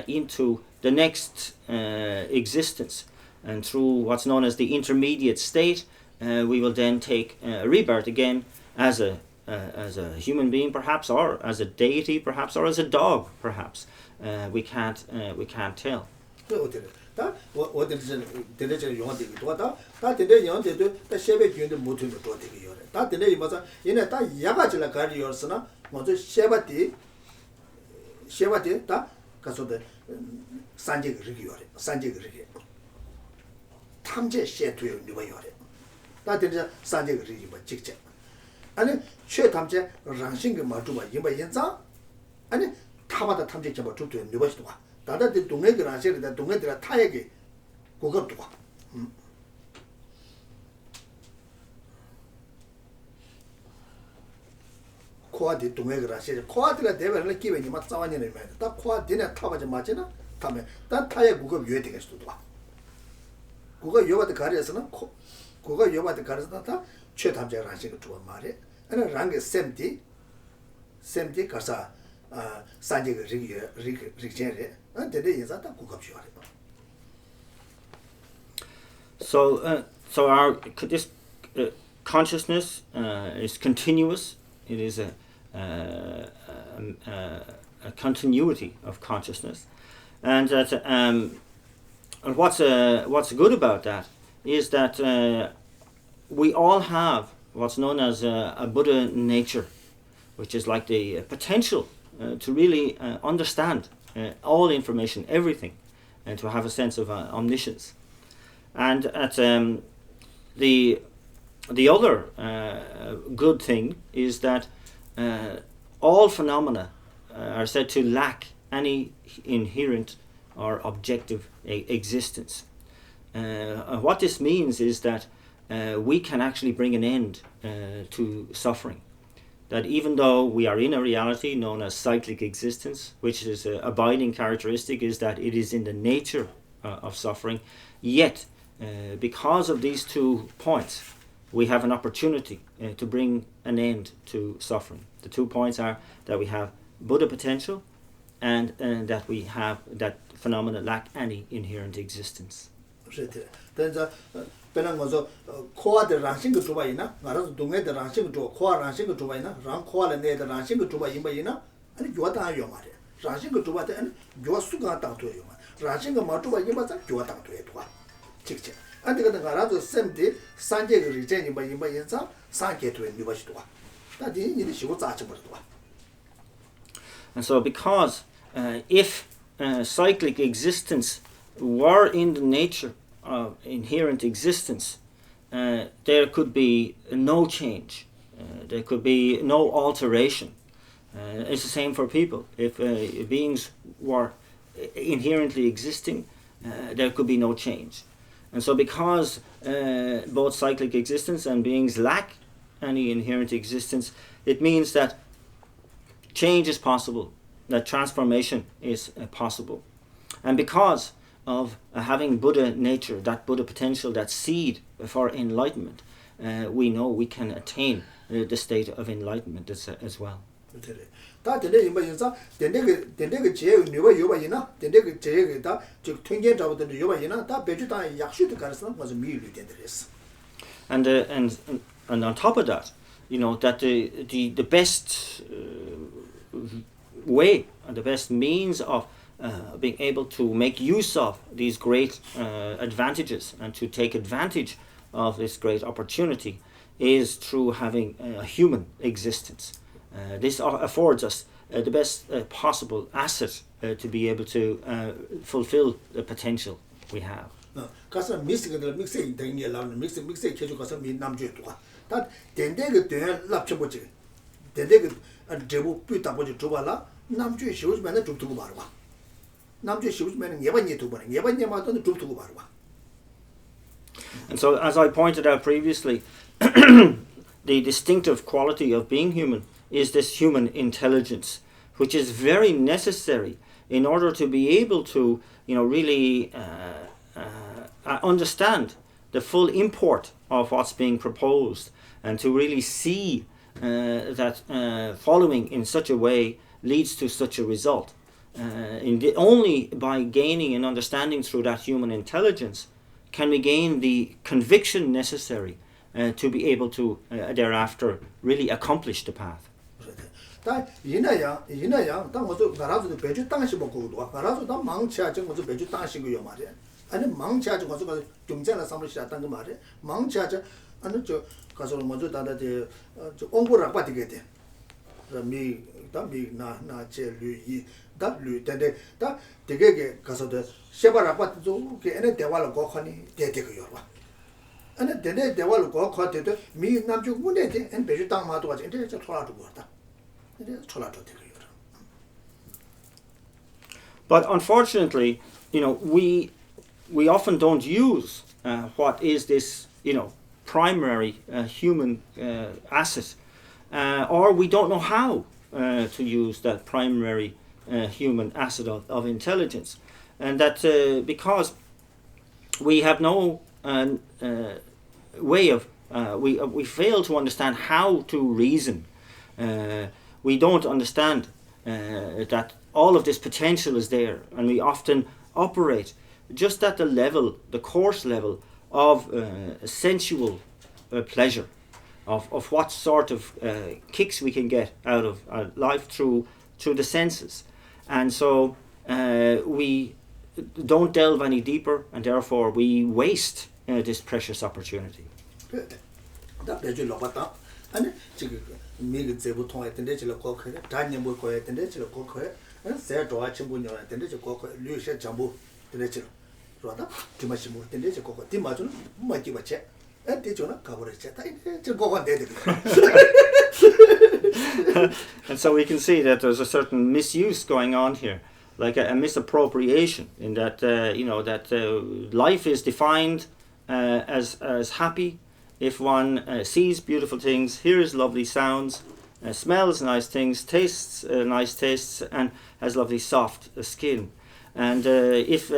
Speaker 2: into the next existence. And through what's known as the intermediate state, we will then take rebirth again as a human being, perhaps, or as a deity, perhaps, or as a dog, perhaps. We can't tell.
Speaker 1: 다 어디서 데레저 용한테 도와다 다 데레 용한테도 다 셰베 교인도 못으로 도와되게 요래 다 데레 이마서 얘네 다 야가질라 가리요스나 먼저 셰바티 다 가서도 산제 그리기 요래 산제 그리기 탐제 셰투요 누가 요래 다 되자 산제가 리바 직접 아니 최 탐제 랑싱게 마주바 임바 인자 아니 타바다 탐제 잡아 주도 누버시도 와 다다들 동네들 아시르다 동네들 타에게 고급도 와 코아디 동네들 아시르 코아디가 대변을 기회니 막 싸워내는 거야 다 코아디네 타바지 맞잖아 타면 다 타에 고급 유에 되겠어도 와 그거 여바드 가리에서는 그거 여바드 가리에서는 다 최탐제 랑싱게 주어 말해 아니 랑게 샘디 가서 산제가 리그제레 데데 인자다 고급시와래
Speaker 2: So this consciousness is continuous. It is a continuity of consciousness, and that what's good about that is that we all have what's known as a Buddha nature, which is like the potential to really understand all information, everything, and to have a sense of omniscience. And the other good thing is that all phenomena are said to lack any inherent or objective existence. What this means is that we can actually bring an end to suffering. That even though we are in a reality known as cyclic existence, which is an abiding characteristic, is that it is in the nature of suffering, yet because of these 2 points, we have an opportunity to bring an end to suffering. The 2 points are that we have Buddha potential and that we have that phenomena lack any inherent existence.
Speaker 1: 배는 거서 코아들 랑싱그 주바이나 말아서 동네들 랑싱그 주 코아 랑싱그 주바이나 랑 코아를 내들 랑싱그 주바 임바이나 아니 교다 요 말이야 랑싱그 주바데 아니 교 수가 당도요 랑싱그 마주바 임바자 교 당도에 도와 직접 안데 같은 거라도 샘디 산제그 리제니 임바 인자 산게도에 미바시도 와 다디 니디 시고 자치 버도 와.
Speaker 2: And so because if cyclic existence were in the nature of inherent existence, there could be no change, there could be no alteration. It's the same for people. If beings were inherently existing, there could be no change. And so because both cyclic existence and beings lack any inherent existence, it means that change is possible, that transformation is possible. And because of having Buddha nature, that Buddha potential, that seed for enlightenment, we know we can attain the state of enlightenment as well.
Speaker 1: 다 데데 임바 인자 데데게 제 누가 요바이나 데데게 제게다 즉 통계 잡았던 요바이나 다 배주다 약수도 가르서 맞아 미를 된다랬어.
Speaker 2: And on top of that, you know that the best way and the best means of being able to make use of these great advantages and to take advantage of this great opportunity is through having a human existence. This affords us the best possible asset to be able to fulfill the potential we have.
Speaker 1: 가서 미스게들 믹스에 되게 나오는 믹스 계속 가서 미 남주에 도와. 다 된데게 되 납쳐보지. 된데게 제부 뿌다 보지 줘봐라. 남주에 쉬우면은 좀 두고 말아 봐. 남주에 쉬우면은 예반예 두 번에 예반예마도 좀 두고 말아 봐.
Speaker 2: And so, as I pointed out previously, the distinctive quality of being human is this human intelligence, which is very necessary in order to be able to, really understand the full import of what's being proposed, and to really see that following in such a way leads to such a result. Only by gaining an understanding through that human intelligence can we gain the conviction necessary to be able to thereafter really accomplish the path.
Speaker 1: 다 이나야 다 뭐도 가라도 배주 땅시 먹고도 가라도 다 망치하지 뭐도 배주 땅시고요 말이야. 아니 망치하지 가서 좀 전에 삼을 시작한 거 말이야. 망치하지 아니 저 가서 뭐도 다다데 저 공부를 받게 돼. 미 다미나 제류이 다류 때데 다 되게 가서도 셰바라 받도 걔네 대화를 거하니 되게 봐. and then they will go caught it, me, Namju Munete, and Beju Dama was into the Tola to water. It is Tola to take you.
Speaker 2: But unfortunately, we often don't use what is this, primary human asset, or we don't know how to use that primary human asset of intelligence, and that because we have no way of we fail to understand how to reason. We don't understand that all of this potential is there, and we often operate just at the coarse level of sensual pleasure, of what sort of kicks we can get out of life through the senses, and so we don't delve any deeper, and therefore we waste this precious opportunity. And so we can see that there's a certain misuse going on here, like a misappropriation, in that life is defined as happy if one sees beautiful things, hears lovely sounds, smells nice things, tastes nice tastes, and has lovely soft skin. And if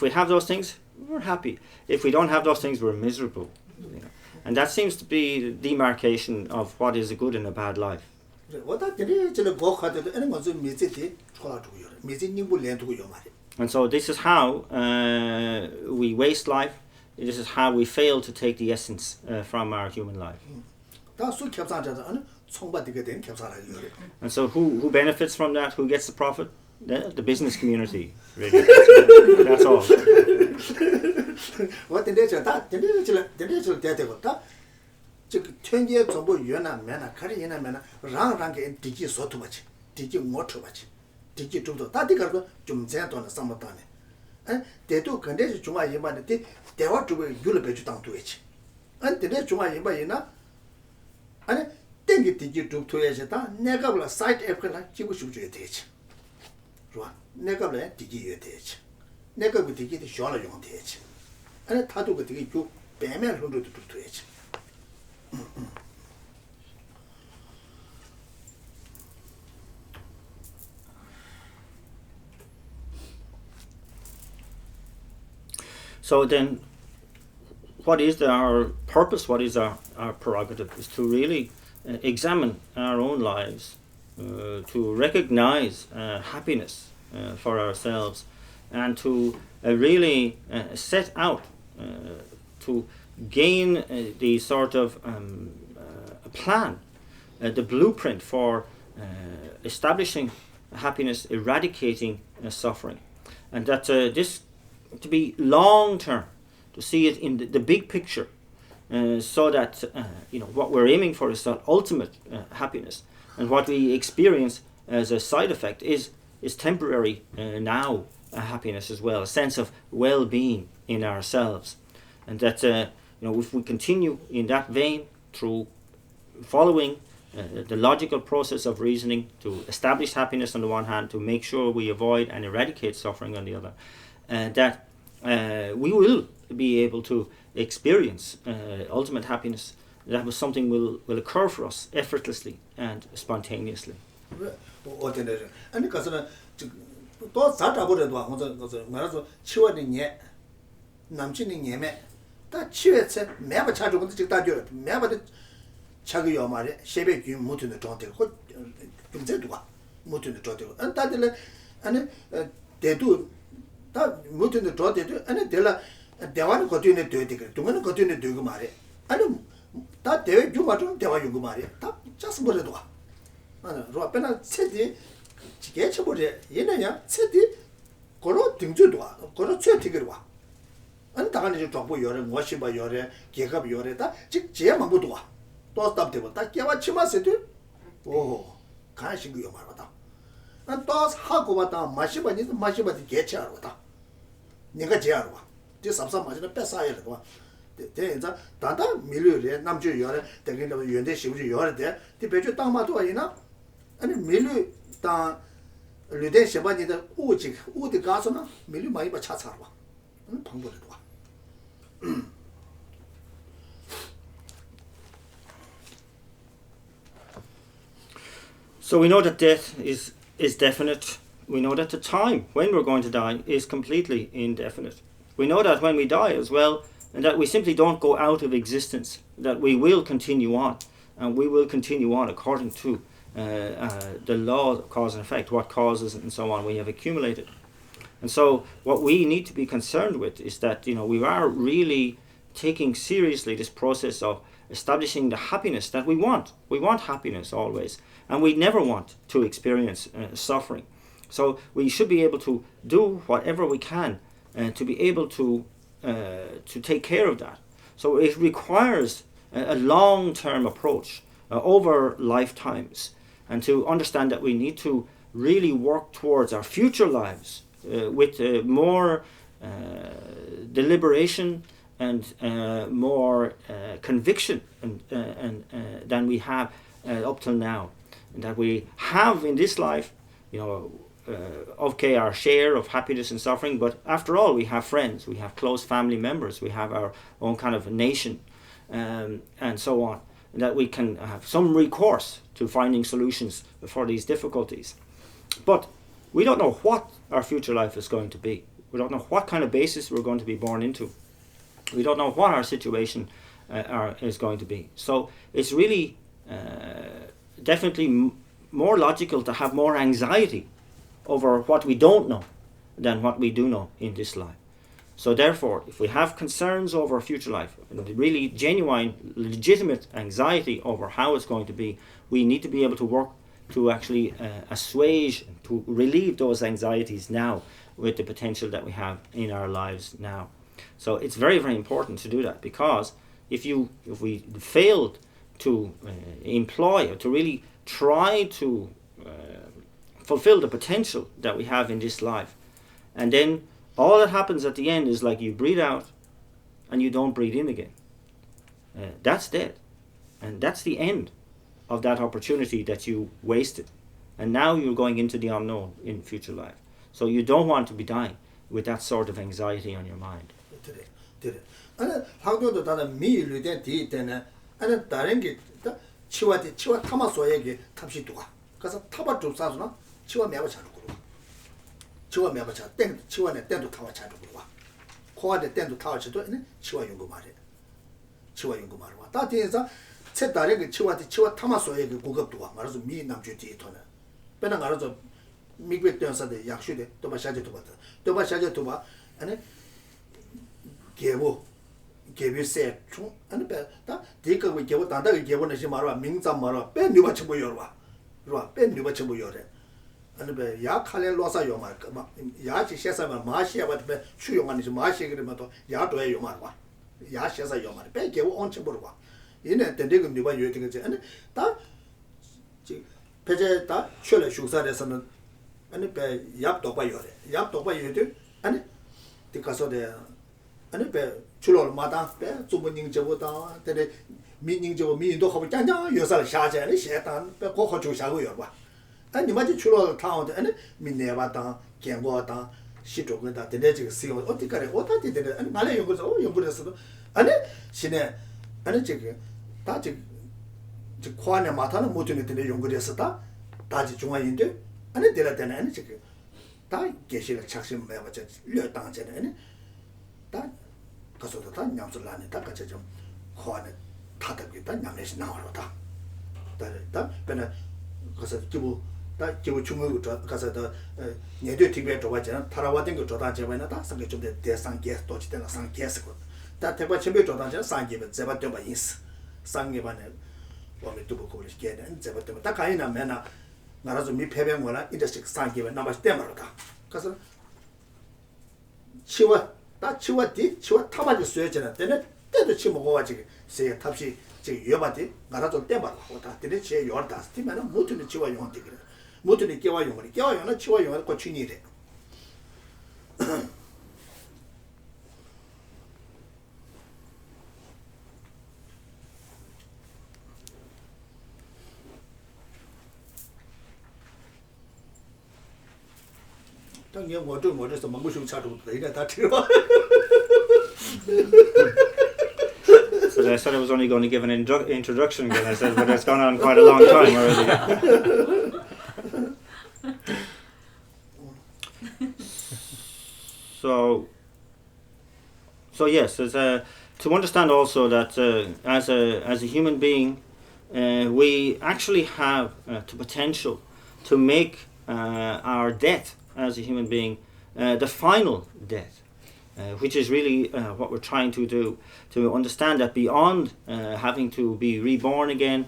Speaker 2: we have those things, we're happy. If we don't have those things, we're miserable. And that seems to be the demarcation of what is a good and a bad life. And so this is how we waste life. This is how we fail to take the essence from our human life. And so who benefits from that? Who gets the profit? The business community, really. That's all.
Speaker 1: What did they do condition Juma Yimba, they want to be Gulabet down to it. And the next Juma Yimba Yina, and think it did you do to Ezeta, Negabla side April, she was usually teach. Negabla, did you teach? Negab would take it Shona Yon teach. And a tattoo would take you, Bamel who do to it.
Speaker 2: So then, what is our purpose, what is our prerogative, is to really examine our own lives, to recognize happiness for ourselves, and to really set out to gain the sort of a plan, the blueprint for establishing happiness, eradicating suffering, and that this to be long term, to see it in the big picture, so that what we're aiming for is that ultimate happiness, and what we experience as a side effect is temporary now happiness as well, a sense of well-being in ourselves, and that if we continue in that vein through following the logical process of reasoning to establish happiness on the one hand, to make sure we avoid and eradicate suffering on the other, that we will be able to experience ultimate happiness. That was something will occur for us effortlessly and spontaneously.
Speaker 1: And because to start about it, was Chiwani Namchini Yeme, that Chiwets, never charge of the Tajo, never the Chagio Mare, Shebe, you move to the Tonte, what move to the Tonte, and that and they do. That moved in the draw, and they want to continue to do it. To want to continue to do Mari. I don't that they do what they want you go Mari. Just what it was. And Rapena said it, get about it. Yenaya said it, Goro thing to do, Goro Tigerwa. And Tani to drop your and worship by your kick up your eta, Jema Budua. Don't stop the that Yavachima said to. Oh, can't she go your Marata? And those Hakovata, Mashiba is the Mashiba to get your water. Nega Jarwa. This some much in the best side. 대자 다다 밀류에 남주 요래 되게 연대 시부지 요래데 디 배주 땅마도 아니나 아니 밀류 땅 류대 시바니데 우디 가서나 밀류 많이 봐 차차로 와 방법도 와
Speaker 2: So we know that death is definite. We know that the time when we're going to die is completely indefinite. We know that when we die as well, and that we simply don't go out of existence, that we will continue on, and we will continue on according to the law of cause and effect, what causes and so on we have accumulated. And so what we need to be concerned with is that, we are really taking seriously this process of establishing the happiness that we want. We want happiness always, and we never want to experience suffering. So we should be able to do whatever we can to be able to take care of that. So it requires a long-term approach over lifetimes, and to understand that we need to really work towards our future lives with more deliberation and more conviction than we have up till now. And that we have in this life, our share of happiness and suffering, but after all, we have friends, we have close family members, we have our own kind of nation, and so on. And that we can have some recourse to finding solutions for these difficulties. But we don't know what our future life is going to be. We don't know what kind of basis we're going to be born into. We don't know what our situation is going to be. So it's really definitely more logical to have more anxiety over what we don't know than what we do know in this life. So therefore, if we have concerns over our future life, and really genuine, legitimate anxiety over how it's going to be, we need to be able to work to actually assuage, to relieve those anxieties now with the potential that we have in our lives now. So it's very, very important to do that, because if we failed to employ or to really try to fulfill the potential that we have in this life, and then all that happens at the end is like you breathe out and you don't breathe in again. That's dead. And that's the end of that opportunity that you wasted. And now you're going into the unknown in future life. So you don't want to be dying with that sort of anxiety on your mind.
Speaker 1: 아니 학교도 다른 미일류된 뒤에는 아니 다른 게 치와 타마소에게 탑시 두가 그래서 타바 좀 싸주나 치와 매버 차는 거로 치와 매버 차 땡 치와네 땡도 타와 차는 거로 코아데 땡도 타와 차도 치와 연구 말해 치와 연구 말해 다 뒤에서 제 다른 게 치와 타마소에게 고급도 와 말아서 미 남주 뒤에는 배는 알아서 미국 대사대 약수대 또바 샤제도 봤다 또바 샤제도 봐 아니 개비세 총 아니 배다 디가 개보 단다 개보는 시 말아 명장 말아 배 누가 쳐보 열와 그러와 배 누가 쳐보 열래 아니 배야 칼레 로사 요 말. 야지 셰사마 마시야 바트 추용하는 지 마시 그러면 또 야도에 요 말와 야 셰사 요 말. 배 개보 온쳐 보러와 얘네 된데금 누가 요 되는 지 아니 다지 배제 다 출래 슈사에서는 아니 배 얍도 봐 요래 얍도 봐 요데 아니 디가서데 아니 배 출로 마다 배 주문닝 저보다 근데 민닝 저보 민도 하고 짱짱 요살 샤제는 셰단 배 고고 주샤고 요봐 아니 맞지 출로 타운데 아니 민내바다 견고다 시조근다 근데 지금 시오 어디까지 어디까지 되는 아니 말에 연구해서도 아니 신에 아니 지금 다 지금 코안에 마타는 모든 애들이 연구했었다 다지 중앙인데 아니 내가 되는 아니 지금 다 계시를 착심 매버져 려당전에 아니 다 가서도 다 냠술라니 다 같이 좀 코안에 타다기다 냠내시 나와로다 다 배나 가서 기부 중국 가서 더 내도 티베 줘봐잖아 타라와된 거 줘다 제바나 다 상게 좀 대상계 또 지대나 상계스고 다 대바 첨배 줘다잖아 상계면 제바 되바 인스 상계반에 원래 또 보고 있게는 제바 되면 다 가이나 매나 나라서 미 패배거나 인더스틱 상계면 남아서 때마로다 가서 치와 타바지 수여잖아 때는 때도 치 먹어가지고 세 탑시 지 여바디 나라도 때마로 오다 때는 제 요르다 스티면은 모두는 치와 용한테 그래 모두는 깨와 용은 치와 용을 고치니래 당연 뭐저 망고쇼 차도 내가 다 들어.
Speaker 2: So I said I was only going to give an introduction, and I said, but it's gone on quite a long time already. So yes, to understand also that as a human being, we actually have the potential to make our death as a human being the final death, which is really what we're trying to do, to understand that beyond having to be reborn again,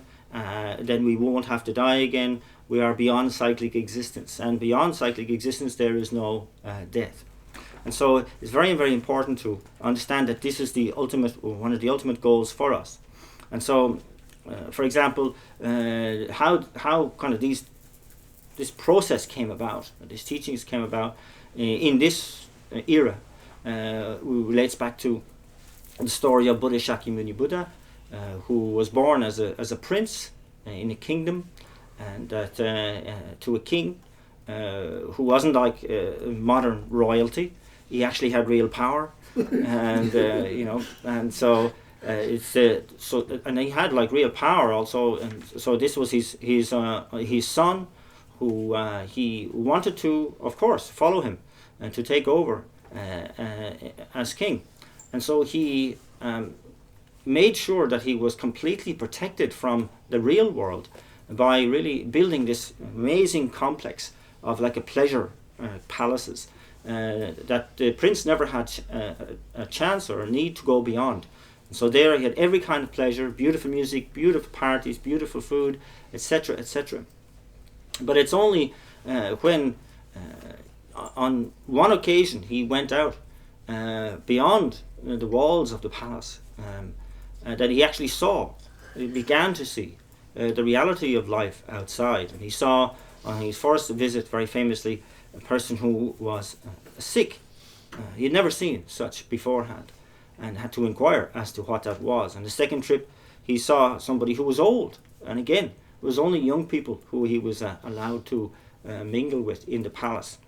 Speaker 2: then we won't have to die again. We are beyond cyclic existence, and beyond cyclic existence there is no death. And so it's very, very important to understand that this is one of the ultimate goals for us. And so, for example, how kind of this process came about, these teachings came about in this era, relates back to the story of Buddha Shakyamuni Buddha, who was born as a prince in a kingdom, and to a king who wasn't like modern royalty. He actually had real power, and and so and he had like real power also, and so this was his son, who he wanted to, of course, follow him and to take over as king, and so he made sure that he was completely protected from the real world by really building this amazing complex of like a pleasure palaces. That the prince never had a chance or a need to go beyond. So there he had every kind of pleasure, beautiful music, beautiful parties, beautiful food, etc., etc. But it's only when on one occasion he went out beyond the walls of the palace that he actually he began to see the reality of life outside. And he saw on his first visit, very famously, a person who was sick. He had never seen such beforehand and had to inquire as to what that was. On the second trip he saw somebody who was old, and again it was only young people who he was allowed to mingle with in the palace.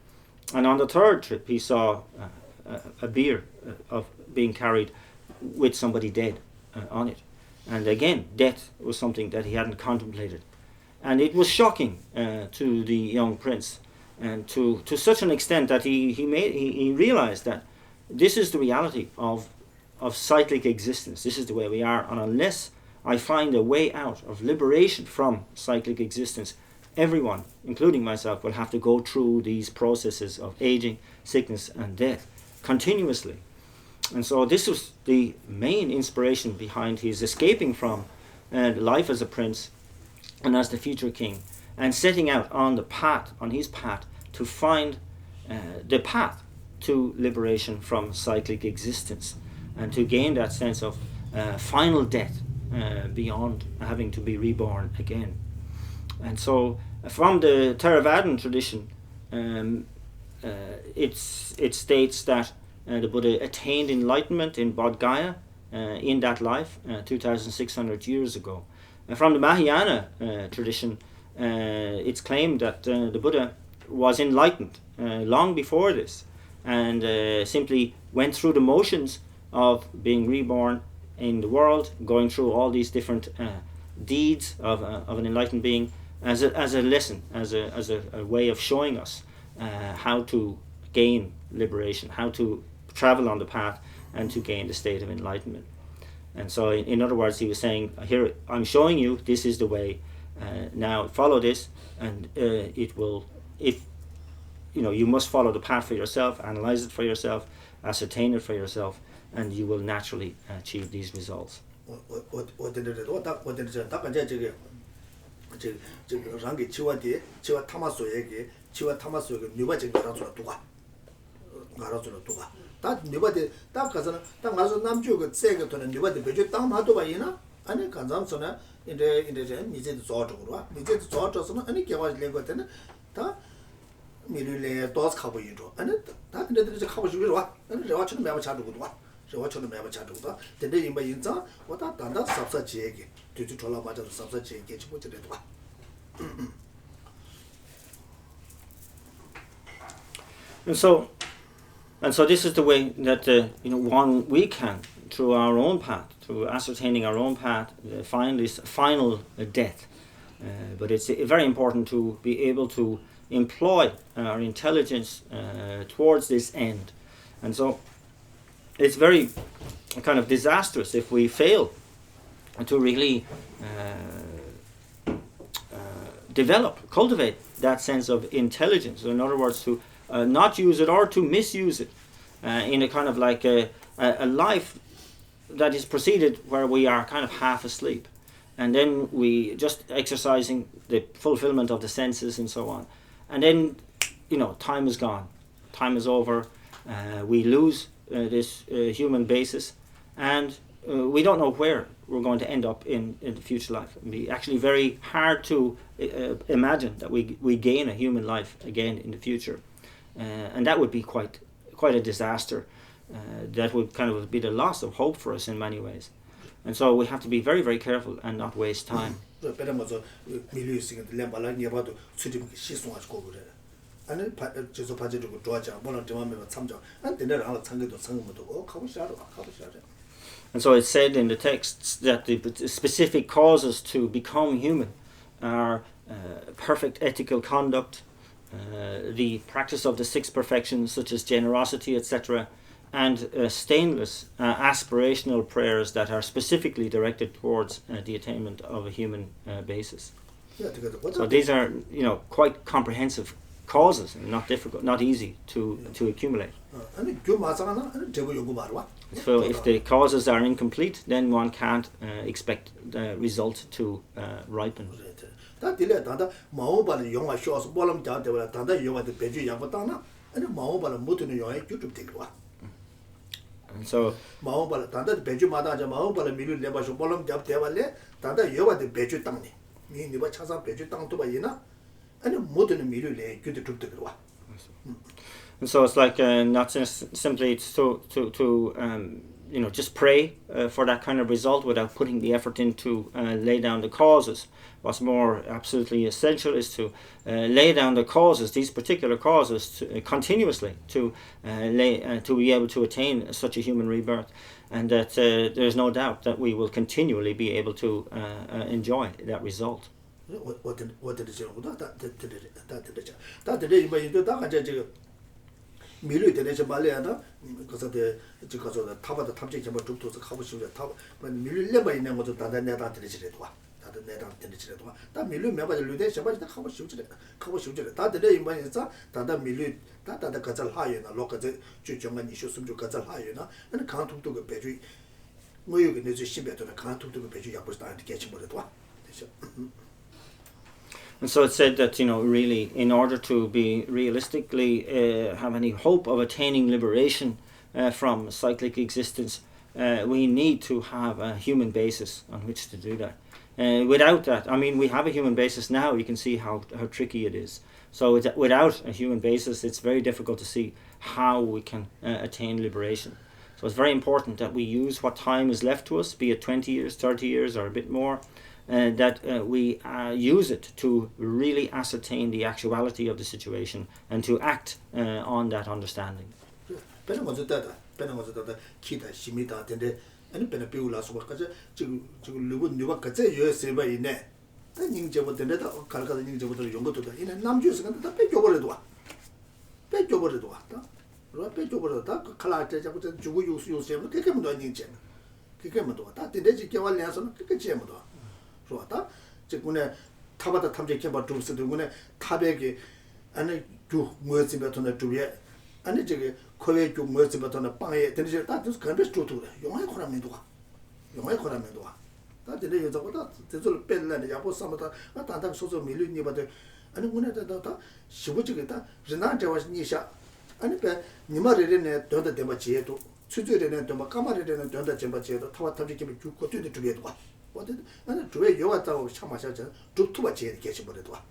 Speaker 2: And on the third trip he saw a bier of being carried with somebody dead on it, and again death was something that he hadn't contemplated, and it was shocking to the young prince, and to such an extent that he realized that this is the reality of cyclic existence. This is the way we are, and unless I find a way out of liberation from cyclic existence, everyone, including myself, will have to go through these processes of aging, sickness and death continuously. And so this was the main inspiration behind his escaping from life as a prince and as the future king, and setting out on his path to find the path to liberation from cyclic existence, and to gain that sense of final death beyond having to be reborn again. And so from the Theravadan tradition, it states that the Buddha attained enlightenment in Bodh Gaya in that life 2,600 years ago. And from the Mahayana tradition, it's claimed that the Buddha was enlightened long before this, and simply went through the motions of being reborn in the world, going through all these different deeds of an enlightened being as a lesson, as a way of showing us how to gain liberation, how to travel on the path and to gain the state of enlightenment. And so in other words, he was saying, here I'm showing you, this is the way, now follow this, and it will, if you must follow the path for yourself, analyze it for yourself, ascertain it for yourself, and you will naturally achieve these results.
Speaker 1: 다 네바데 딱 가서는 딱 가서 남주가 세게 돈은 네바데 베주 땅 마도 봐이나 아니 간장서나 이제 미제도 저쪽으로 와 미제도 저쪽서는 아니 개와 레거테는 다 미르레 도스 가고 있죠 아니 다 근데 이제 가고 싶어 와 아니 저와처럼 매번 차도고 와 저와처럼 매번 차도고 근데 이마 인자 왔다 단다 삽사 지에게 뒤주 돌아 맞아서 삽사 지에게 치고 저래도 와
Speaker 2: And so this is the way that we can, through our own path, through ascertaining our own path, find this final death. But it's very important to be able to employ our intelligence towards this end. And so it's very kind of disastrous if we fail to really cultivate that sense of intelligence. In other words, to not use it or to misuse it in a kind of like a life that is proceeded where we are kind of half asleep, and then we just exercising the fulfillment of the senses and so on, and then time is gone, time is over, we lose this human basis, and we don't know where we're going to end up in the future life. It'd be actually very hard to imagine that we gain a human life again in the future, and that would be quite a disaster. That would kind of be the loss of hope for us in many ways, and so we have to be very, very careful and not waste time. And so it's said in the texts that the specific causes to become human are perfect ethical conduct, the practice of the six perfections such as generosity, etc., and stainless aspirational prayers that are specifically directed towards the attainment of a human basis. So these are quite comprehensive causes, and not difficult, not easy to accumulate. So if the causes are incomplete, then one can't expect the result to ripen. And so and so it's like not simply to just pray for that kind of result without putting the effort in to lay down the causes. What's more absolutely essential is to lay down the causes, these particular causes, continuously to be able to attain such a human rebirth, and that there's no doubt that we will continually be able to enjoy that result.
Speaker 1: 미루 되는지 말려야다. 그래서 지금서 타바다 탐지 전부 죽도서 가고 싶어. 타 미루 레바 있는 것도 다들 내다 들으시래도 와. 다들 내다 들으시래도 와. 다 미루 매바를 루데 셔바지 다 가고 싶지. 가고 싶지. 다들 이만해서 다들 미루 다들 가잘 하여나 로까지 주정만 이슈 숨주 가잘 하여나. 아니 강통도 그 배주 뭐 여기 내주 신배도는 강통도 그 배주 약보다 안 되게 버려도 와. 됐어.
Speaker 2: And so it's said that, really, in order to be realistically have any hope of attaining liberation from cyclic existence, we need to have a human basis on which to do that. Without that, we have a human basis now. You can see how tricky it is. So without a human basis, it's very difficult to see how we can attain liberation. So it's very important that we use what time is left to us, be it 20 years, 30 years, or a bit more, that we use it to really ascertain the actuality of the situation and to act on that understanding.
Speaker 1: 좋았다. 지금에 타바다 탐지 캠바 두스도 군에 타백이 아니 주 뭐지 betona 주에 아니 저기 코에 주 뭐지 betona 빵에 되는지 다 두스 간베스 주도 용의 코라면도가 다 되는 여자보다 대절 뺄래네 야보 삼다 다다 소소 밀리니 바데 아니 군에 다다 시부지게다 지난주와 니샤 아니 배 니마르레네 도다 데마 지에도 추주레네 도마 까마르레네 도다 젬바 지에도 타바 탐지 캠이 주고 뛰도 주게도 와 나는 주에 요왔다고 참아셔서 두투바 제일 계시 버려도 와.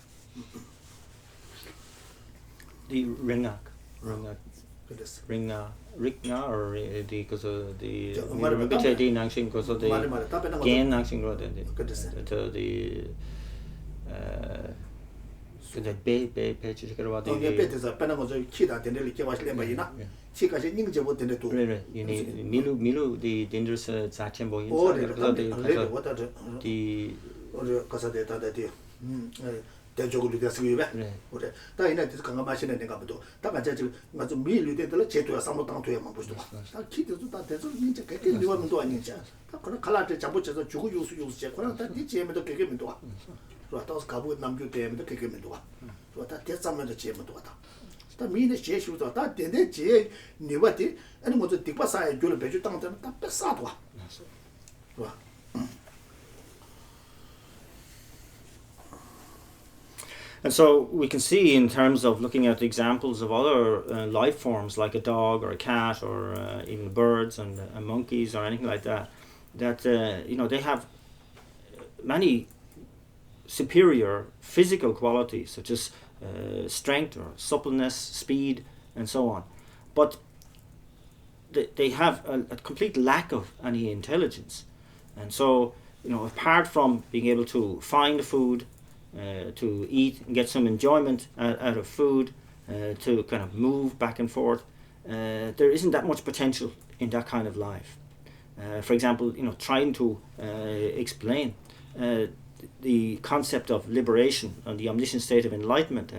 Speaker 2: The ringak or the because of the the nangshin because of the gain nangshin the the bay page you got
Speaker 1: the better penalty kida the really was lembayina she got ning je what the two
Speaker 2: you need milu the dangerous zachembo
Speaker 1: or
Speaker 2: the
Speaker 1: casa de the 대적으로 됐으면 그래 다 이나 그 강가 마시는 내가 봐도 다 같이 맞아 미르대들 제도야 상모 당도에만 보시도 다 기대도 다 대서 이제 그게 리워면도 아니지 다 그런 칼라트 잡고서 주고 요수 그런 다 뒤에면도 그게면도 와 그래 또 가보 남주 때문에 그게면도 와 그래 다 대상면도 제면도 왔다 다 미네 제시도 다 된대 제 네바티 아니 뭐저 뒷바사에 줄을 배주 땅들 다 뺏사도 와 그래
Speaker 2: And so we can see in terms of looking at examples of other life forms like a dog or a cat or even birds and monkeys or anything like that, that they have many superior physical qualities such as strength or suppleness, speed, and so on. But they have a complete lack of any intelligence. And so, apart from being able to find food, to eat and get some enjoyment out of food, to kind of move back and forth, there isn't that much potential in that kind of life. For example, trying to explain the concept of liberation and the omniscient state of enlightenment,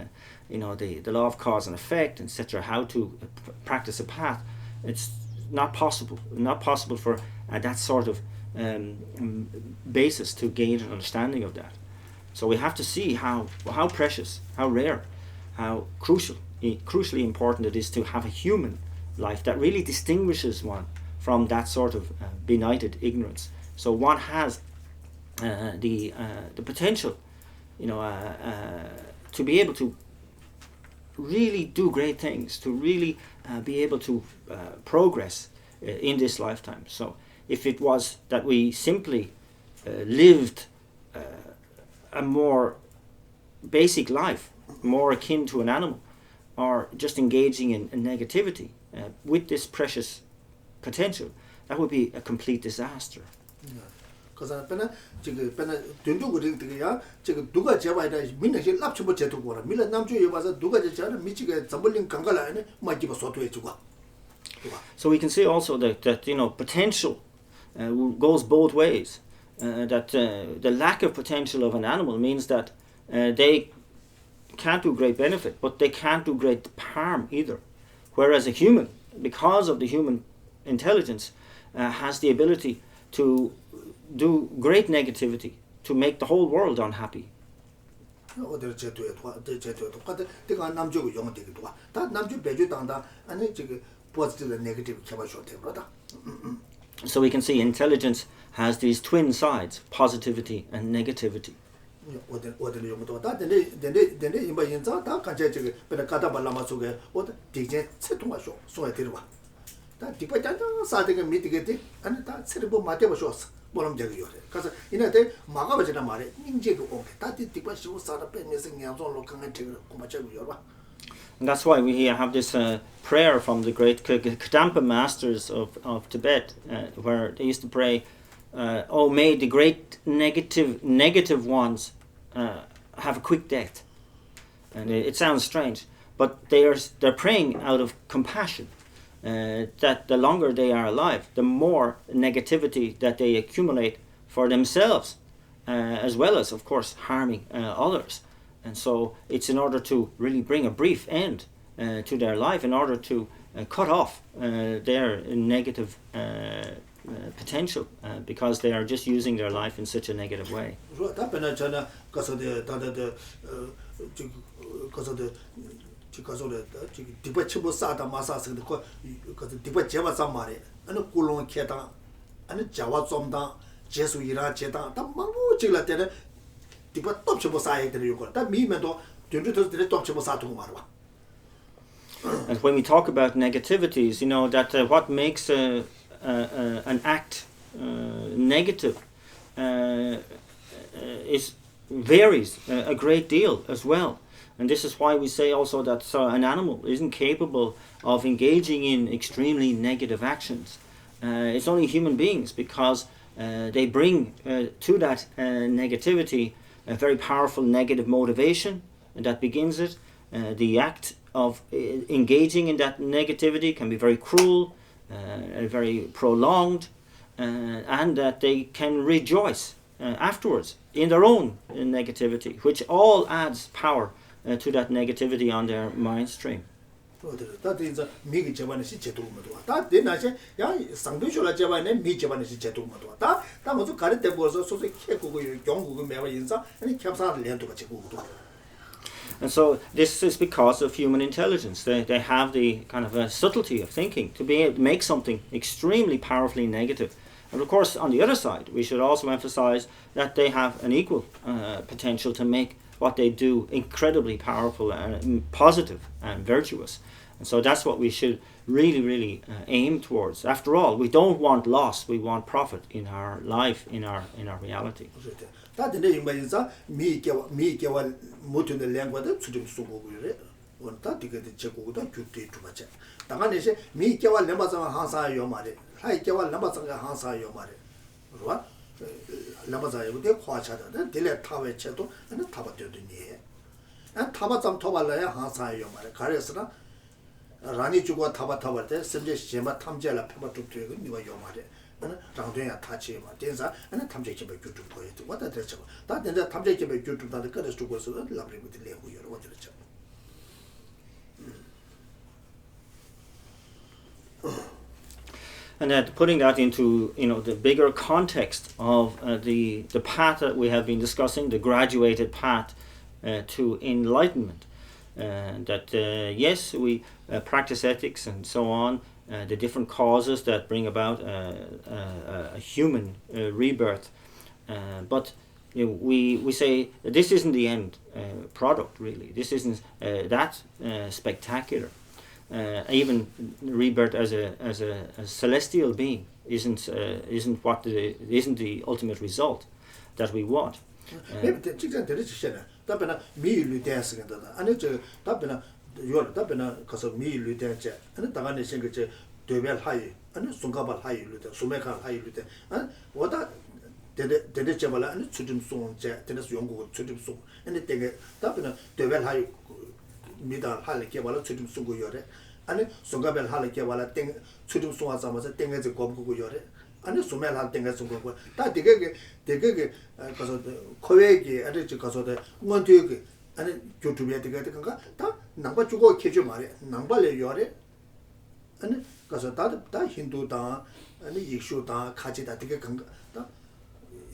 Speaker 2: the law of cause and effect, etc., how to practice a path, it's not possible for that sort of basis to gain an understanding of that. So we have to see how precious, how rare, how crucially important it is to have a human life that really distinguishes one from that sort of benighted ignorance. So one has the potential, to be able to really do great things, to really be able to progress in this lifetime. So if it was that we simply lived a more basic life, more akin to an animal, or just engaging in negativity with this precious potential, that would be a complete disaster.
Speaker 1: Because 지금 된도고 되게야 지금 누가 제바이다 민나시 랍치고 제도고라 밀라 남주에 와서 누가 제자는 미치게 잠벌린 강가라네 마지바 소토에 주고.
Speaker 2: So we can see also that potential goes both ways. That the lack of potential of an animal means that they can't do great benefit, but they can't do great harm either. Whereas a human, because of the human intelligence, has the ability to do great negativity, to make the whole world unhappy.
Speaker 1: 어디를 제도에 근데 내가 남주고 용되기도 와. 다 남주 배주당다 아니 지금 positive and negative 개발쇼 되거든.
Speaker 2: So we can see intelligence has these twin sides, positivity and negativity.
Speaker 1: 어디를 용도 다 근데 이마 인자 다 같이 지금 배가 가다 발라마 속에 어디 디제 채통하쇼 소에 들어와. 다 디바잖아 사대가 미디게데 아니 다 세르보 마대버쇼스. 뭐람 저기요. 그래서 이네들 막아버지나 말에 인제도 오게 다 디바쇼 사다 빼면서 냥존로 강한 되고 고마저기요 봐.
Speaker 2: And that's why we have this prayer from the great Kadampa masters of Tibet, where they used to pray, "Oh, may the great negative ones have a quick death." And it sounds strange, but they're praying out of compassion. That the longer they are alive, the more negativity that they accumulate for themselves, as well as, of course, harming others. And so it's in order to really bring a brief end to their life, in order to cut off their negative potential, because they are just using their life in such a negative way.
Speaker 1: And
Speaker 2: when we talk about negativities, that what makes an act negative varies a great deal as well. And this is why we say also that an animal isn't capable of engaging in extremely negative actions. It's only human beings, because they bring to that negativity a very powerful negative motivation, that begins it. The act of engaging in that negativity can be very cruel, very prolonged, and that they can rejoice afterwards in their own negativity, which all adds power to that negativity on their mind stream.
Speaker 1: 다들 이제 미기 제반에서 제도도 다 되나세 야 상도쇼라 제반에 미 제반에서 제도도 다 모두 가르때 벌써 소소 캐고고 경고고 매와 인사 아니 캡사를 렌도가 제고도.
Speaker 2: And so this is because of human intelligence. They have the kind of a subtlety of thinking to be able to make something extremely powerfully negative. And of course, on the other side, we should also emphasize that they have an equal potential to make what they do incredibly powerful and positive and virtuous. And so that's what we should really aim towards. After all, we don't want loss, we want profit in our life, in our reality.
Speaker 1: 다들 이마인사 미개와 모든 랭과도 수좀 수고고래. 원다 되게 제고도 규대 두바제. 당간에서 미개와 렘바상 항사요 말에. 하이개와 렘바상 항사요 말에. 그러와 렘바자요데 과차다. 딜레 타외체도 안 타바되더니. 안 타바점 토발라야 항사요 말에. 가래서나 라니 주고 타바타발 때 선제 시마 탐제라 페바 tuk되고 니와 요 말에. 는 장도야 타치마 된사 는 탐제집에 규트 보여도 왔다 됐죠. 다 된자 탐제집에 규트 다들 거래서 두고서 람림을 내고 여러 번 됐죠.
Speaker 2: And that putting that into the bigger context of the path that we have been discussing, the graduated path to enlightenment, that yes, we practice ethics and so on, the different causes that bring about a human rebirth, but we say this isn't the end product really. This isn't that spectacular. Even rebirth as a celestial being isn't the ultimate result that we want.
Speaker 1: maybe 직전 들으시잖아. 답변은 미일로 대해서가 아니 저 답변은 요 답변은 가서 미일로 대해서 아니 다간에 생각제 되별 하이 아니 송가발 하이로 돼 소매칸 하이로 돼 아니 뭐다 데데 제발아 아니 추dim 송제 데데스 연구 추dim 송 아니 되게 답변은 되별 하이 미다 할게 발아 추dim 송고 요래 아니 송가발 할게 발아 땡 추dim 송하자마자 땡에서 검고 요래 아니 소매한 땡에서 송고 다 되게 가서 코웨기 아니 저 가서도 원되게 아니 유튜브에 되게 그런가 다 남바 주고 캐줘 말이야 남발에 요래 아니 가서 다 힌두다 아니 익슈다 가지다 되게 간다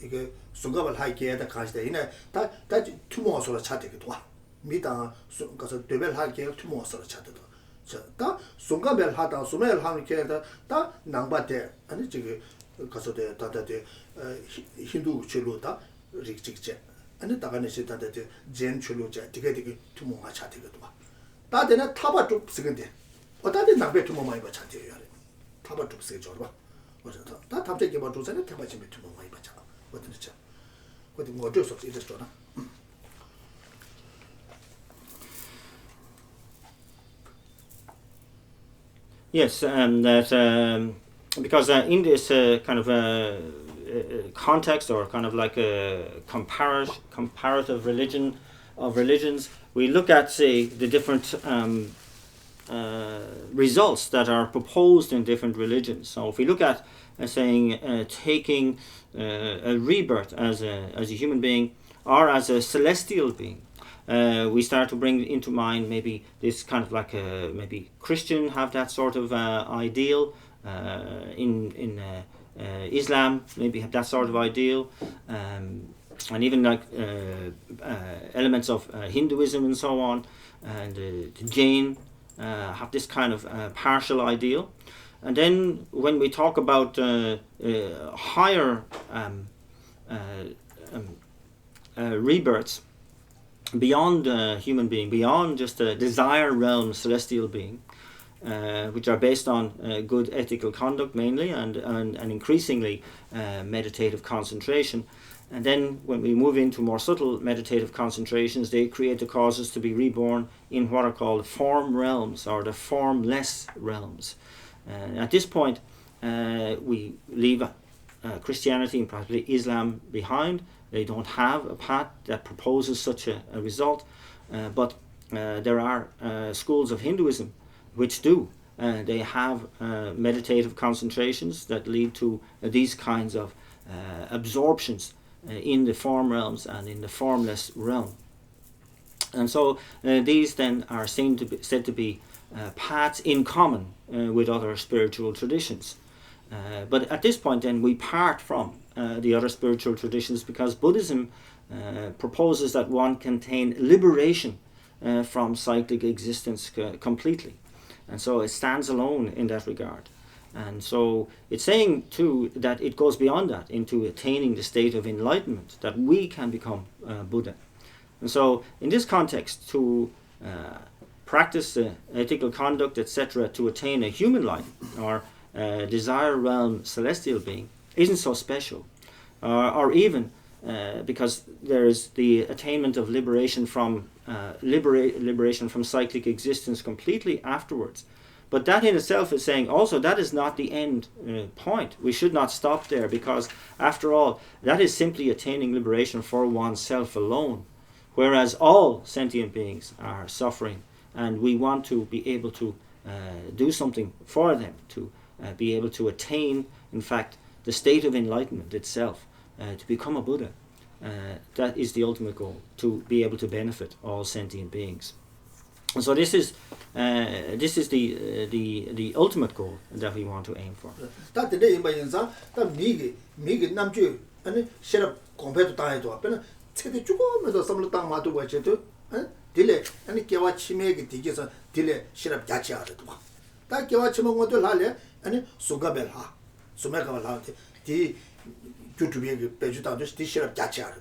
Speaker 1: 이게 송가발 하이게다 가지다 이네 다 투모서로 차되기도 와 미다 가서 되벨 하이게 투모서로 차되도 저다 송가발 하다 소멜 하는 게다 다 남바데 아니 지금 가서도 다다데 힌두 줄로다 릭직제 아니 다가네시 다다데 젠 줄로자 되게 투모가 차되기도 와 다데나 타바 쪽 쓰근데 어따데 남배 투모 많이 봐 차대요. 타바 쪽 쓰게 줘 봐. 그래서 다 탐제 개발 조사는 타바지 몇 투모 많이 봐자. 어떻게 그것도 뭐 어쩔 수 없이 이제 줘라.
Speaker 2: Yes, that because in this kind of context or kind of like a comparative religions, we look at say the different results that are proposed in different religions. So if we look at saying taking a rebirth as a human being or as a celestial being, we start to bring into mind maybe this kind of like maybe Christian have that sort of ideal, in Islam maybe have that sort of ideal, and even like elements of Hinduism and so on, and the Jain have this kind of partial ideal. And then when we talk about higher rebirths beyond human being, beyond just a desire realm celestial being, which are based on good ethical conduct mainly and increasingly meditative concentration. And then when we move into more subtle meditative concentrations, they create the causes to be reborn in what are called form realms or the formless realms. At this point, we leave Christianity and probably Islam behind. They don't have a path that proposes such a result. but there are schools of Hinduism which do. They have meditative concentrations that lead to these kinds of absorptions in the form realms and in the formless realm. And so these then are said to be paths in common with other spiritual traditions. But at this point then we part from the other spiritual traditions, because Buddhism proposes that one can attain liberation from cyclic existence completely. And so it stands alone in that regard. And so it's saying too that it goes beyond that into attaining the state of enlightenment, that we can become Buddha. And so in this context, to practice ethical conduct, etc., to attain a human life or desire realm celestial being isn't so special, or even because there is the attainment of liberation from cyclic existence completely afterwards. But that in itself is saying also that is not the end point. We should not stop there, because after all, that is simply attaining liberation for oneself alone, whereas all sentient beings are suffering, and we want to be able to do something for them, to be able to attain, in fact, the state of enlightenment itself, to become a Buddha. That is the ultimate goal, to be able to benefit all sentient beings. And so this is the ultimate goal that we want to aim for.
Speaker 1: That the day in Bayanza, that Migi Namju, and Sherab compared to Taito, Teddy Chuko, with some little Matu Wachetu, Dile, and Kiwachimegi teaches a Dile Sherab Yacha. That Kiwachima want to Lale, and Sugabella, Sumeka Lati, the Jutubi Pejuta, the Sherab Yacha.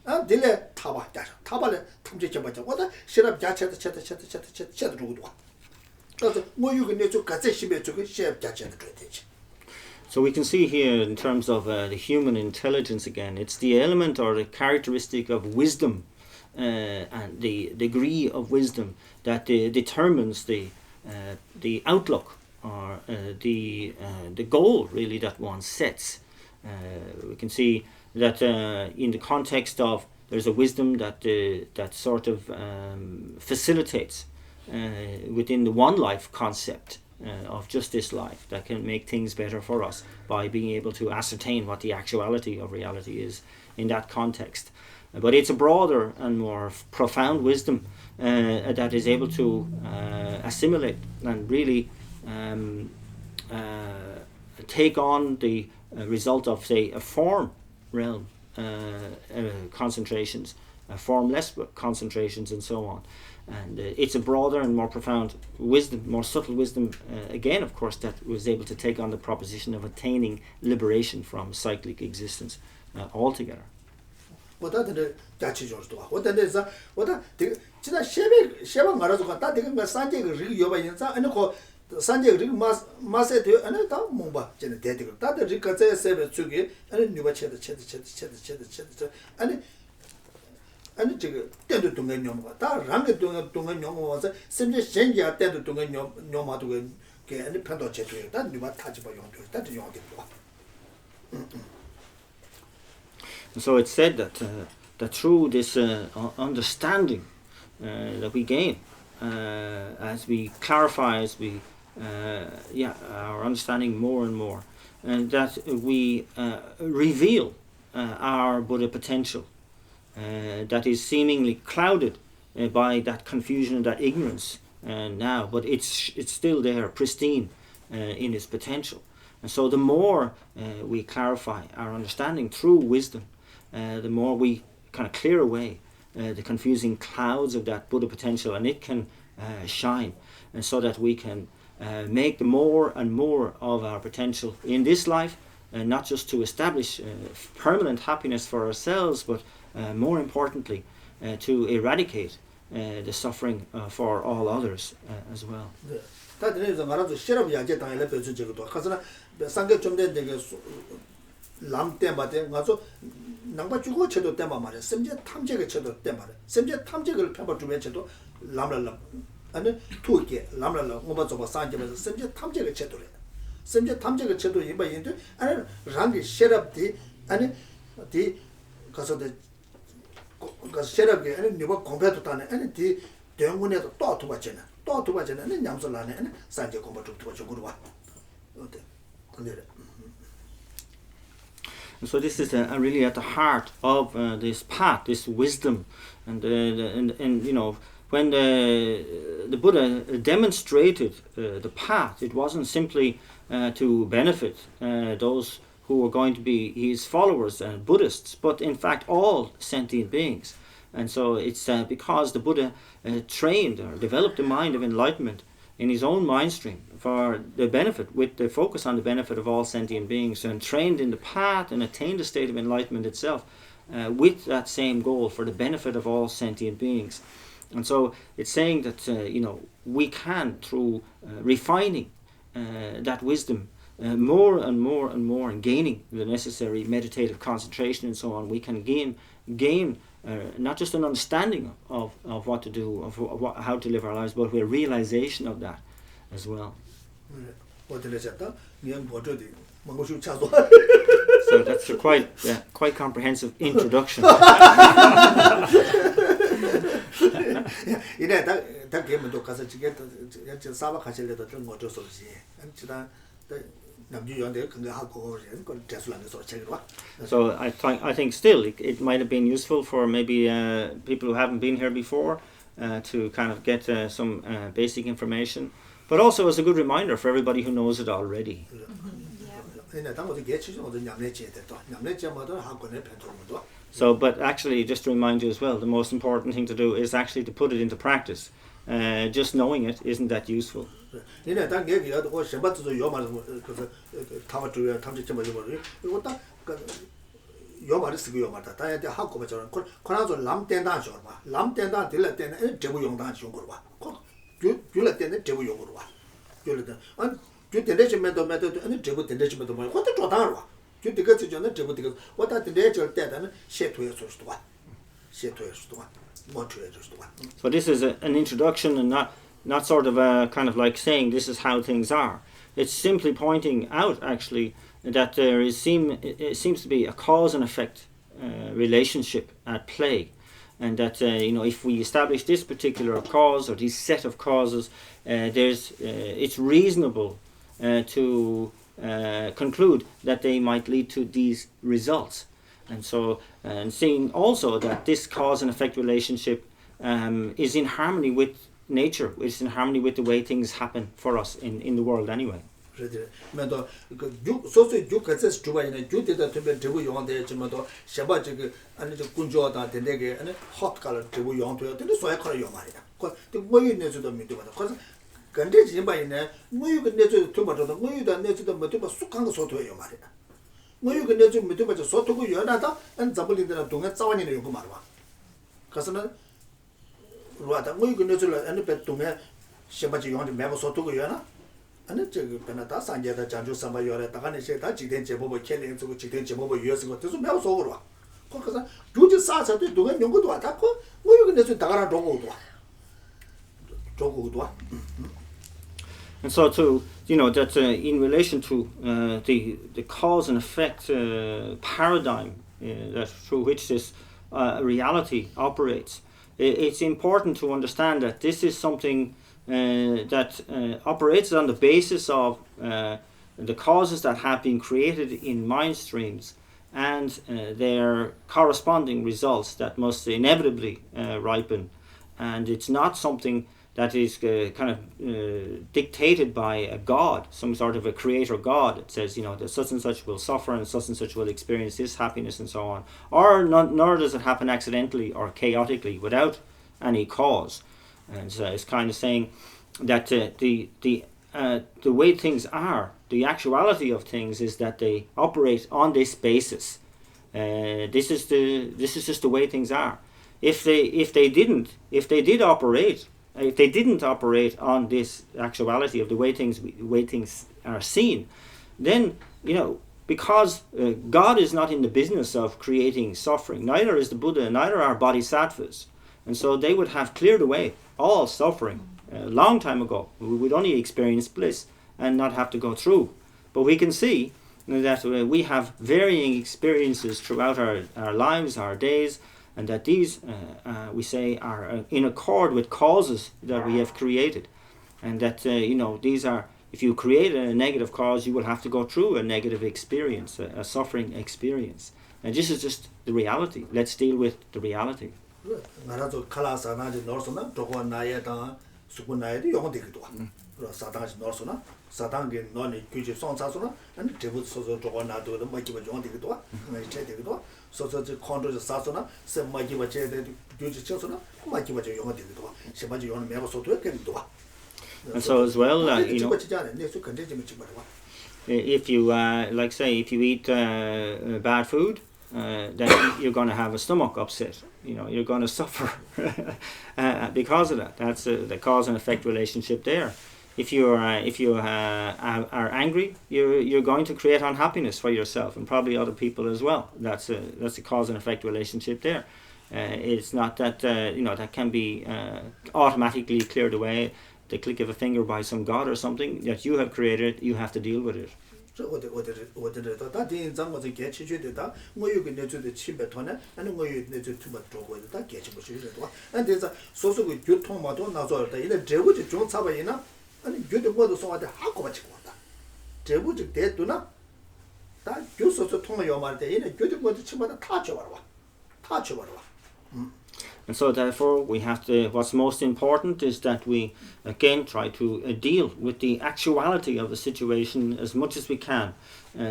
Speaker 1: Dile Taba, Tabale, Tamjabaja, what a Sherab Yacha, chat Rudwa. More you can do Kazeshi to Sherab Yacha.
Speaker 2: So we can see here in terms of the human intelligence again, it's the element or the characteristic of wisdom and the degree of wisdom that determines the outlook or the goal really that one sets. We can see that in the context of there's a wisdom that sort of facilitates within the one life concept of just this life, that can make things better for us by being able to ascertain what the actuality of reality is in that context. But it's a broader and more profound wisdom that is able to assimilate and really take on the result of, say, a form realm concentrations, formless concentrations, and so on. And it's a broader and more profound wisdom, more subtle wisdom, again, of course, that was able to take on the proposition of attaining liberation from cyclic existence altogether.
Speaker 1: What are the Dachijos do? What is what are the Sheva Marazuka, Sanjay Yoba, and Sanjay Maset and a Mumba, genetic, that the Rikaze Sebe Tsugi, and Nuba Chet, and tend to Menyoma. That Ranget doing a Tungan was simply change your tend to Nyoma to get any Pando Chet, that you were touched by your that you want.
Speaker 2: So it's said that through this understanding that we gain, as we clarify, as we our understanding more and more, and that we reveal our Buddha potential that is seemingly clouded by that confusion and that ignorance now, but it's still there, pristine in its potential. And so the more we clarify our understanding through wisdom, the more we kind of clear away the confusing clouds of that Buddha potential, and it can shine, and so that we can make the more and more of our potential in this life, not just to establish permanent happiness for ourselves, but more importantly, to eradicate the suffering for all others as well.
Speaker 1: That is a matter of Sherab Yajet and Lepetu, Casana, the Sanga Chumde Lam Temate, Mazo, Namba Chugo Chedo Temamare, Semja Tamjega Chedo Temare, Semja Tamjega Pepper to Mechedo, Lamla, and then Tuke, Lamla, Mobazo Sanja, Semja Tamjega Chedo, Semja Tamjega Chedo Yiba into, and Rangi Sherab the, and the, because of the 가서 셔럽게 아니 니가 공부도 다네 아니 뒤 대문에도 또 두바잖아. 또 두바잖아. 아니 냠솔라네 아니 산제 공부 좀 두바죠 그러와. 어때? 근데
Speaker 2: So this is really at the heart of this path, this wisdom, and you know, when the Buddha demonstrated the path, it wasn't simply to benefit those who were going to be his followers and Buddhists, but in fact all sentient beings. And so it's because the Buddha trained or developed a mind of enlightenment in his own mind stream for the benefit, with the focus on the benefit of all sentient beings, and trained in the path and attained a state of enlightenment itself with that same goal for the benefit of all sentient beings. And so it's saying that you know, we can, through refining that wisdom more and more and more, and gaining the necessary meditative concentration and so on, we can gain not just an understanding of what to do, of how to live our lives, but a realization of that as well. So that's a quite comprehensive introduction. So I think still it might have been useful for maybe people who haven't been here before to kind of get some basic information, but also as a good reminder for everybody who knows it already. So, but actually, just to remind you as well, the most important thing to do is actually to put it into practice. Just knowing it isn't that useful. So this is an introduction, and not sort of a kind of like saying this is how things are. It's simply pointing out actually that there seems to be a cause and effect relationship at play, and that you know, if we establish this particular cause or this set of causes, it's reasonable to conclude that they might lead to these results. And so, and seeing also that this cause and effect relationship is in harmony with nature, it's in harmony with the way things happen for us in the world anyway. And so, to you know, that in relation to the cause and effect paradigm that through which this reality operates, it's important to understand that this is something that operates on the basis of the causes that have been created in mind streams and their corresponding results that must inevitably ripen. And it's not something that is kind of dictated by a God, some sort of a creator God. It says, you know, that such and such will suffer and such will experience this happiness and so on. Or nor does it happen accidentally or chaotically without any cause. And so it's kind of saying that the way things are, the actuality of things is that they operate on this basis. This is just the way things are. If they didn't operate on this actuality of the way things are seen, then, you know, because God is not in the business of creating suffering, neither is the Buddha, neither are bodhisattvas, and so they would have cleared away all suffering a long time ago. We would only experience bliss and not have to go through. But we can see that we have varying experiences throughout our lives, our days, and that these, we say, are in accord with causes that we have created, and that these are. If you create a negative cause, you will have to go through a negative experience, a suffering experience, and this is just the reality. Let's deal with the reality. And so as well, if you like say if you eat bad food, then you're going to have a stomach upset. You're going to suffer because of that. That's the cause and effect relationship there. If you are angry, you're going to create unhappiness for yourself and probably other people as well. That's a cause and effect relationship there. It's not that that can be automatically cleared away. The click of a finger by some god or something that you have created. You have to deal with it. And so therefore we have to, what's most important is that we again try to deal with the actuality of the situation as much as we can,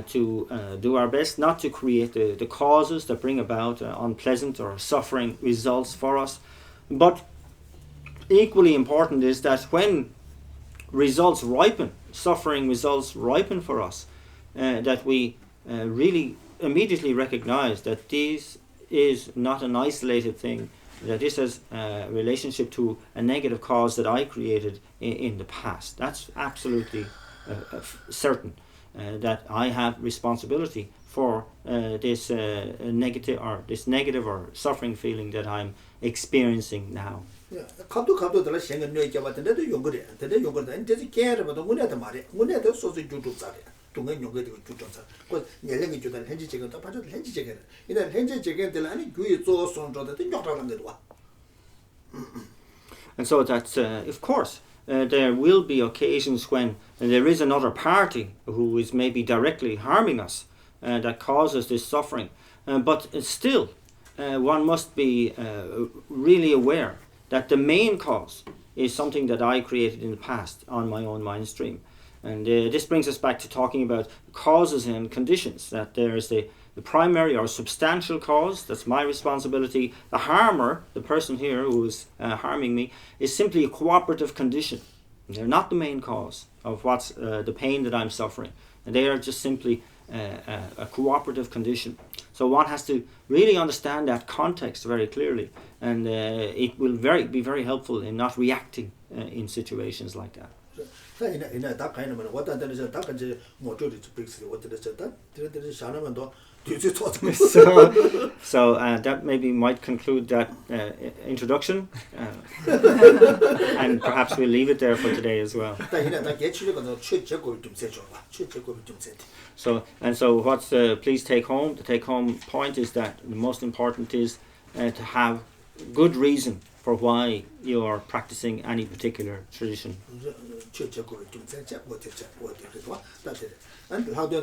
Speaker 2: to do our best not to create the causes that bring about unpleasant or suffering results for us. But equally important is that when results ripen, suffering results ripen for us, that we really immediately recognize that this is not an isolated thing, that this has a relationship to a negative cause that I created in the past. That's absolutely certain, that I have responsibility for this negative or suffering feeling that I'm experiencing now. And so that's, of course, there will be occasions when there is another party who is maybe directly harming us that causes this suffering. But still, one must be really aware that the main cause is something that I created in the past on my own mind stream. And this brings us back to talking about causes and conditions, that there is the primary or substantial cause, that's my responsibility. The harmer, the person here who is harming me, is simply a cooperative condition. They're not the main cause of what's the pain that I'm suffering. And they are just simply a cooperative condition. So one has to really understand that context very clearly, and it will be very helpful in not reacting in situations like that. So that maybe might conclude that introduction, and perhaps we'll leave it there for today as well. So what's please take home? The take-home point is that the most important is to have good reason for why you are practicing any particular tradition. And how do you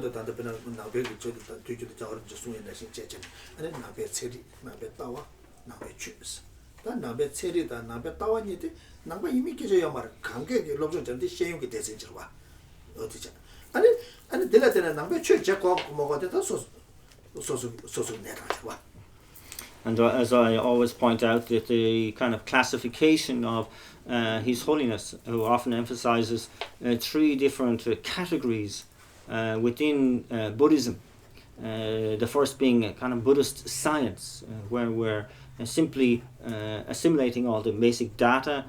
Speaker 2: And as I always point out, that the kind of classification of His Holiness, who often emphasizes 3 different categories within Buddhism. The first being a kind of Buddhist science, where we're simply assimilating all the basic data,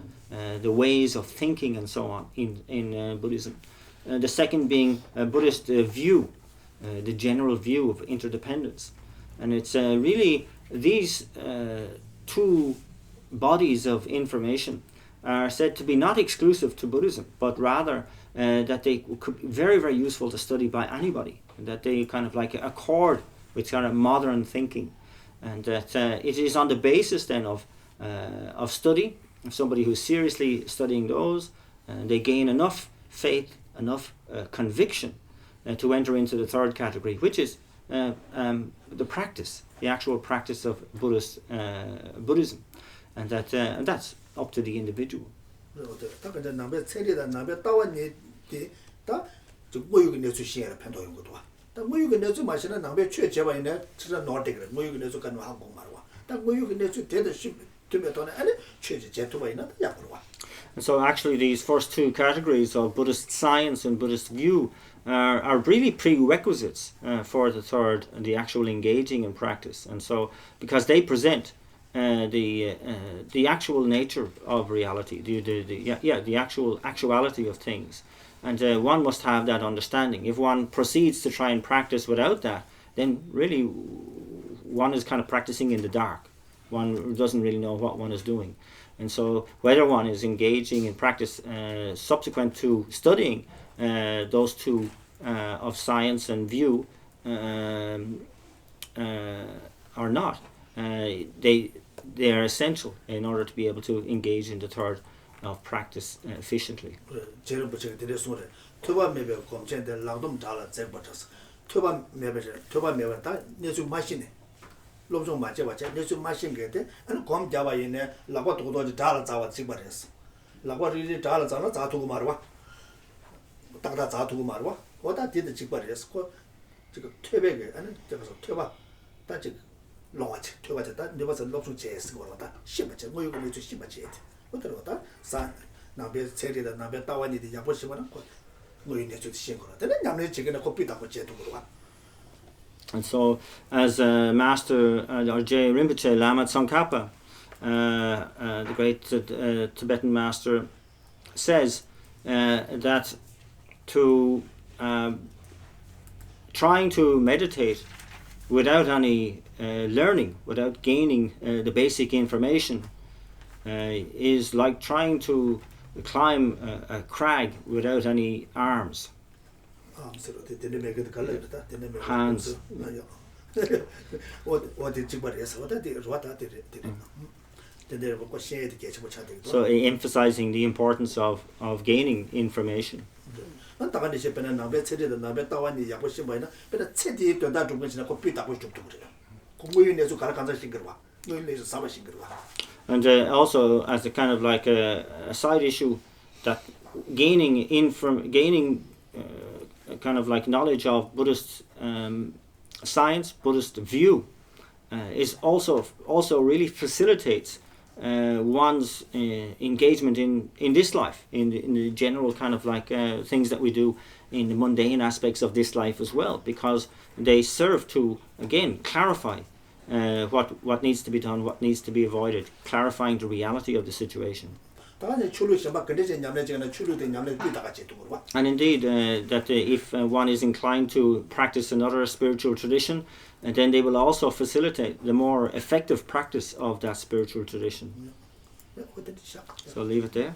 Speaker 2: the ways of thinking and so on in Buddhism. The second being a Buddhist view, the general view of interdependence. And it's really these 2 bodies of information are said to be not exclusive to Buddhism, but rather that they could be very, very useful to study by anybody, that they kind of like accord with kind of modern thinking. And that it is on the basis then of study, of somebody who's seriously studying those, and they gain enough faith, enough conviction to enter into the third category, which is the practice, the actual practice of Buddhism, and that's up to the individual. And so actually these first two categories of Buddhist science and Buddhist view are really prerequisites for the third, the actual engaging in practice. And so because they present the actual nature of reality, the actual actuality of things. And one must have that understanding. If one proceeds to try and practice without that, then really one is kind of practicing in the dark. One doesn't really know what one is doing. And so whether one is engaging in practice subsequent to studying those two of science and view or not, they are essential in order to be able to engage in the third of practice efficiently. And so, as Master J. Rinpoche Lama Tsongkhapa, the great Tibetan master, says that to trying to meditate without any learning, without gaining the basic information, is like trying to climb a crag without any arms. Hands. So emphasizing the importance of gaining information. And also as a kind of like a side issue, that gaining kind of like knowledge of Buddhist science, Buddhist view, is also really facilitates one's engagement in this life, in the general kind of like things that we do in the mundane aspects of this life as well, because they serve to again clarify what needs to be done, what needs to be avoided, clarifying the reality of the situation. And indeed, that if one is inclined to practice another spiritual tradition, then they will also facilitate the more effective practice of that spiritual tradition. So leave it there.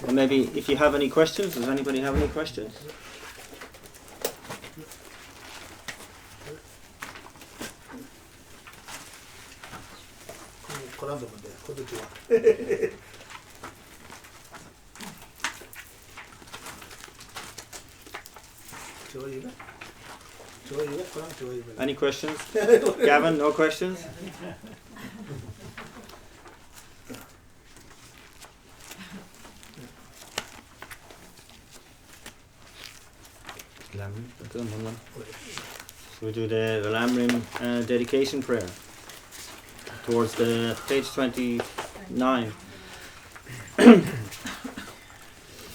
Speaker 2: And maybe if you have any questions, does anybody have any questions? Any questions? Gavin, no questions? So we do the Lam Rim dedication prayer towards the page 29.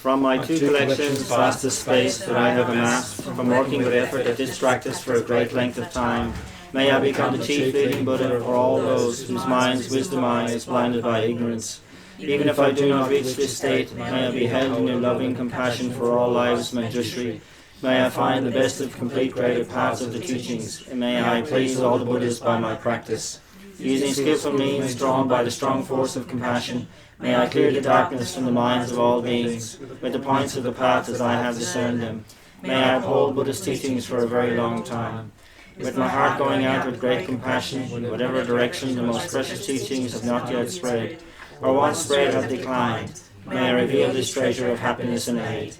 Speaker 2: From my two collections, vast as space that I have amassed, from working with effort at this practice for a great length of time, may I become the chief leading Buddha for all those whose minds' wisdom eye is blinded by ignorance. Even if I do not reach this state, may I be held in your loving compassion for all lives, Manjushri. May I find the best of complete greater paths of the teachings, and may I please all the Buddhas by my practice. Using skillful means drawn by the strong force of compassion, may I clear the darkness from the minds of all beings with the points of the path as I have discerned them.
Speaker 4: May I uphold Buddhist teachings for a very long time. With my heart going out with great compassion, in whatever direction the most precious teachings have not yet spread, or once spread have declined, may I reveal this treasure of happiness and aid.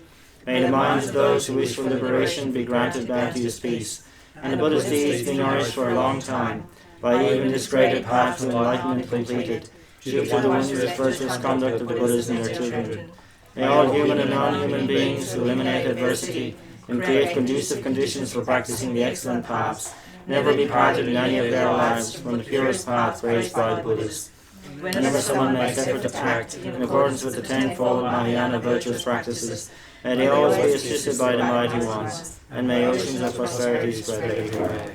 Speaker 4: May the minds of those who wish for liberation be granted bounteous peace, and the Buddha's deeds be nourished for a long time, by even this greater path to enlightenment completed, due to the wondrous virtuous conduct of the Buddhas and their children. May all human and non-human beings who eliminate adversity and create conducive conditions for practicing the excellent paths never be parted in any of their lives from the purest path raised by the Buddhas. Whenever someone makes effort to act in accordance with the tenfold Mahayana virtuous practices, may they always be assisted by the mighty ones, and may oceans of prosperity spread everywhere.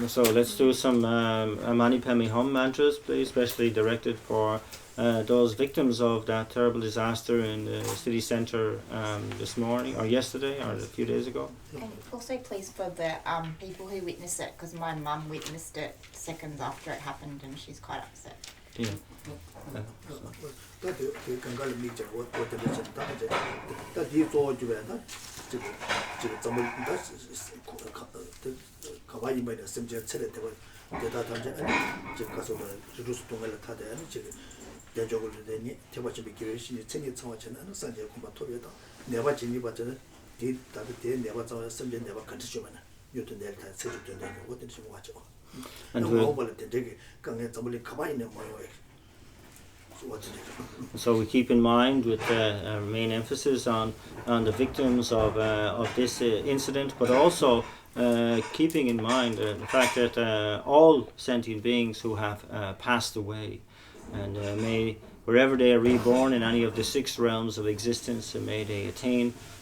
Speaker 2: So let's do some Mani Padme Hum mantras, please, especially directed for those victims of that terrible disaster in the city centre this morning, or yesterday, or a few days ago.
Speaker 3: And also please for the people who witnessed it, because my mum witnessed it seconds after it happened and she's quite upset.
Speaker 2: Yeah. So we keep in mind with our main emphasis on the victims of this incident, but also keeping in mind the fact that all sentient beings who have passed away, and may wherever they are reborn in any of the 6 realms of existence, may they attain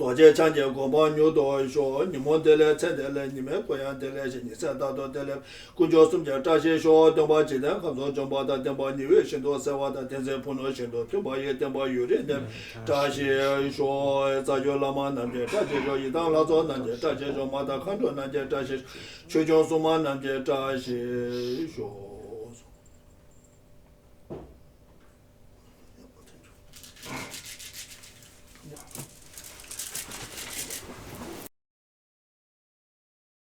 Speaker 1: 도제 장제 고바 뉴도 쇼 니몬델레 쳔델레 니메 고얀델레 니사다도 델레 군조숨제 자셰쇼 동바 지단 감소 정바다 dem바 니웨 신도 세와다 den세 푸노 신도 투바예 dem바 유레데 자셰쇼 자조라마 남제 자제조 이당 라조 남제 자제조 마다 칸도 남제 자셰 최종수마 남제 자셰쇼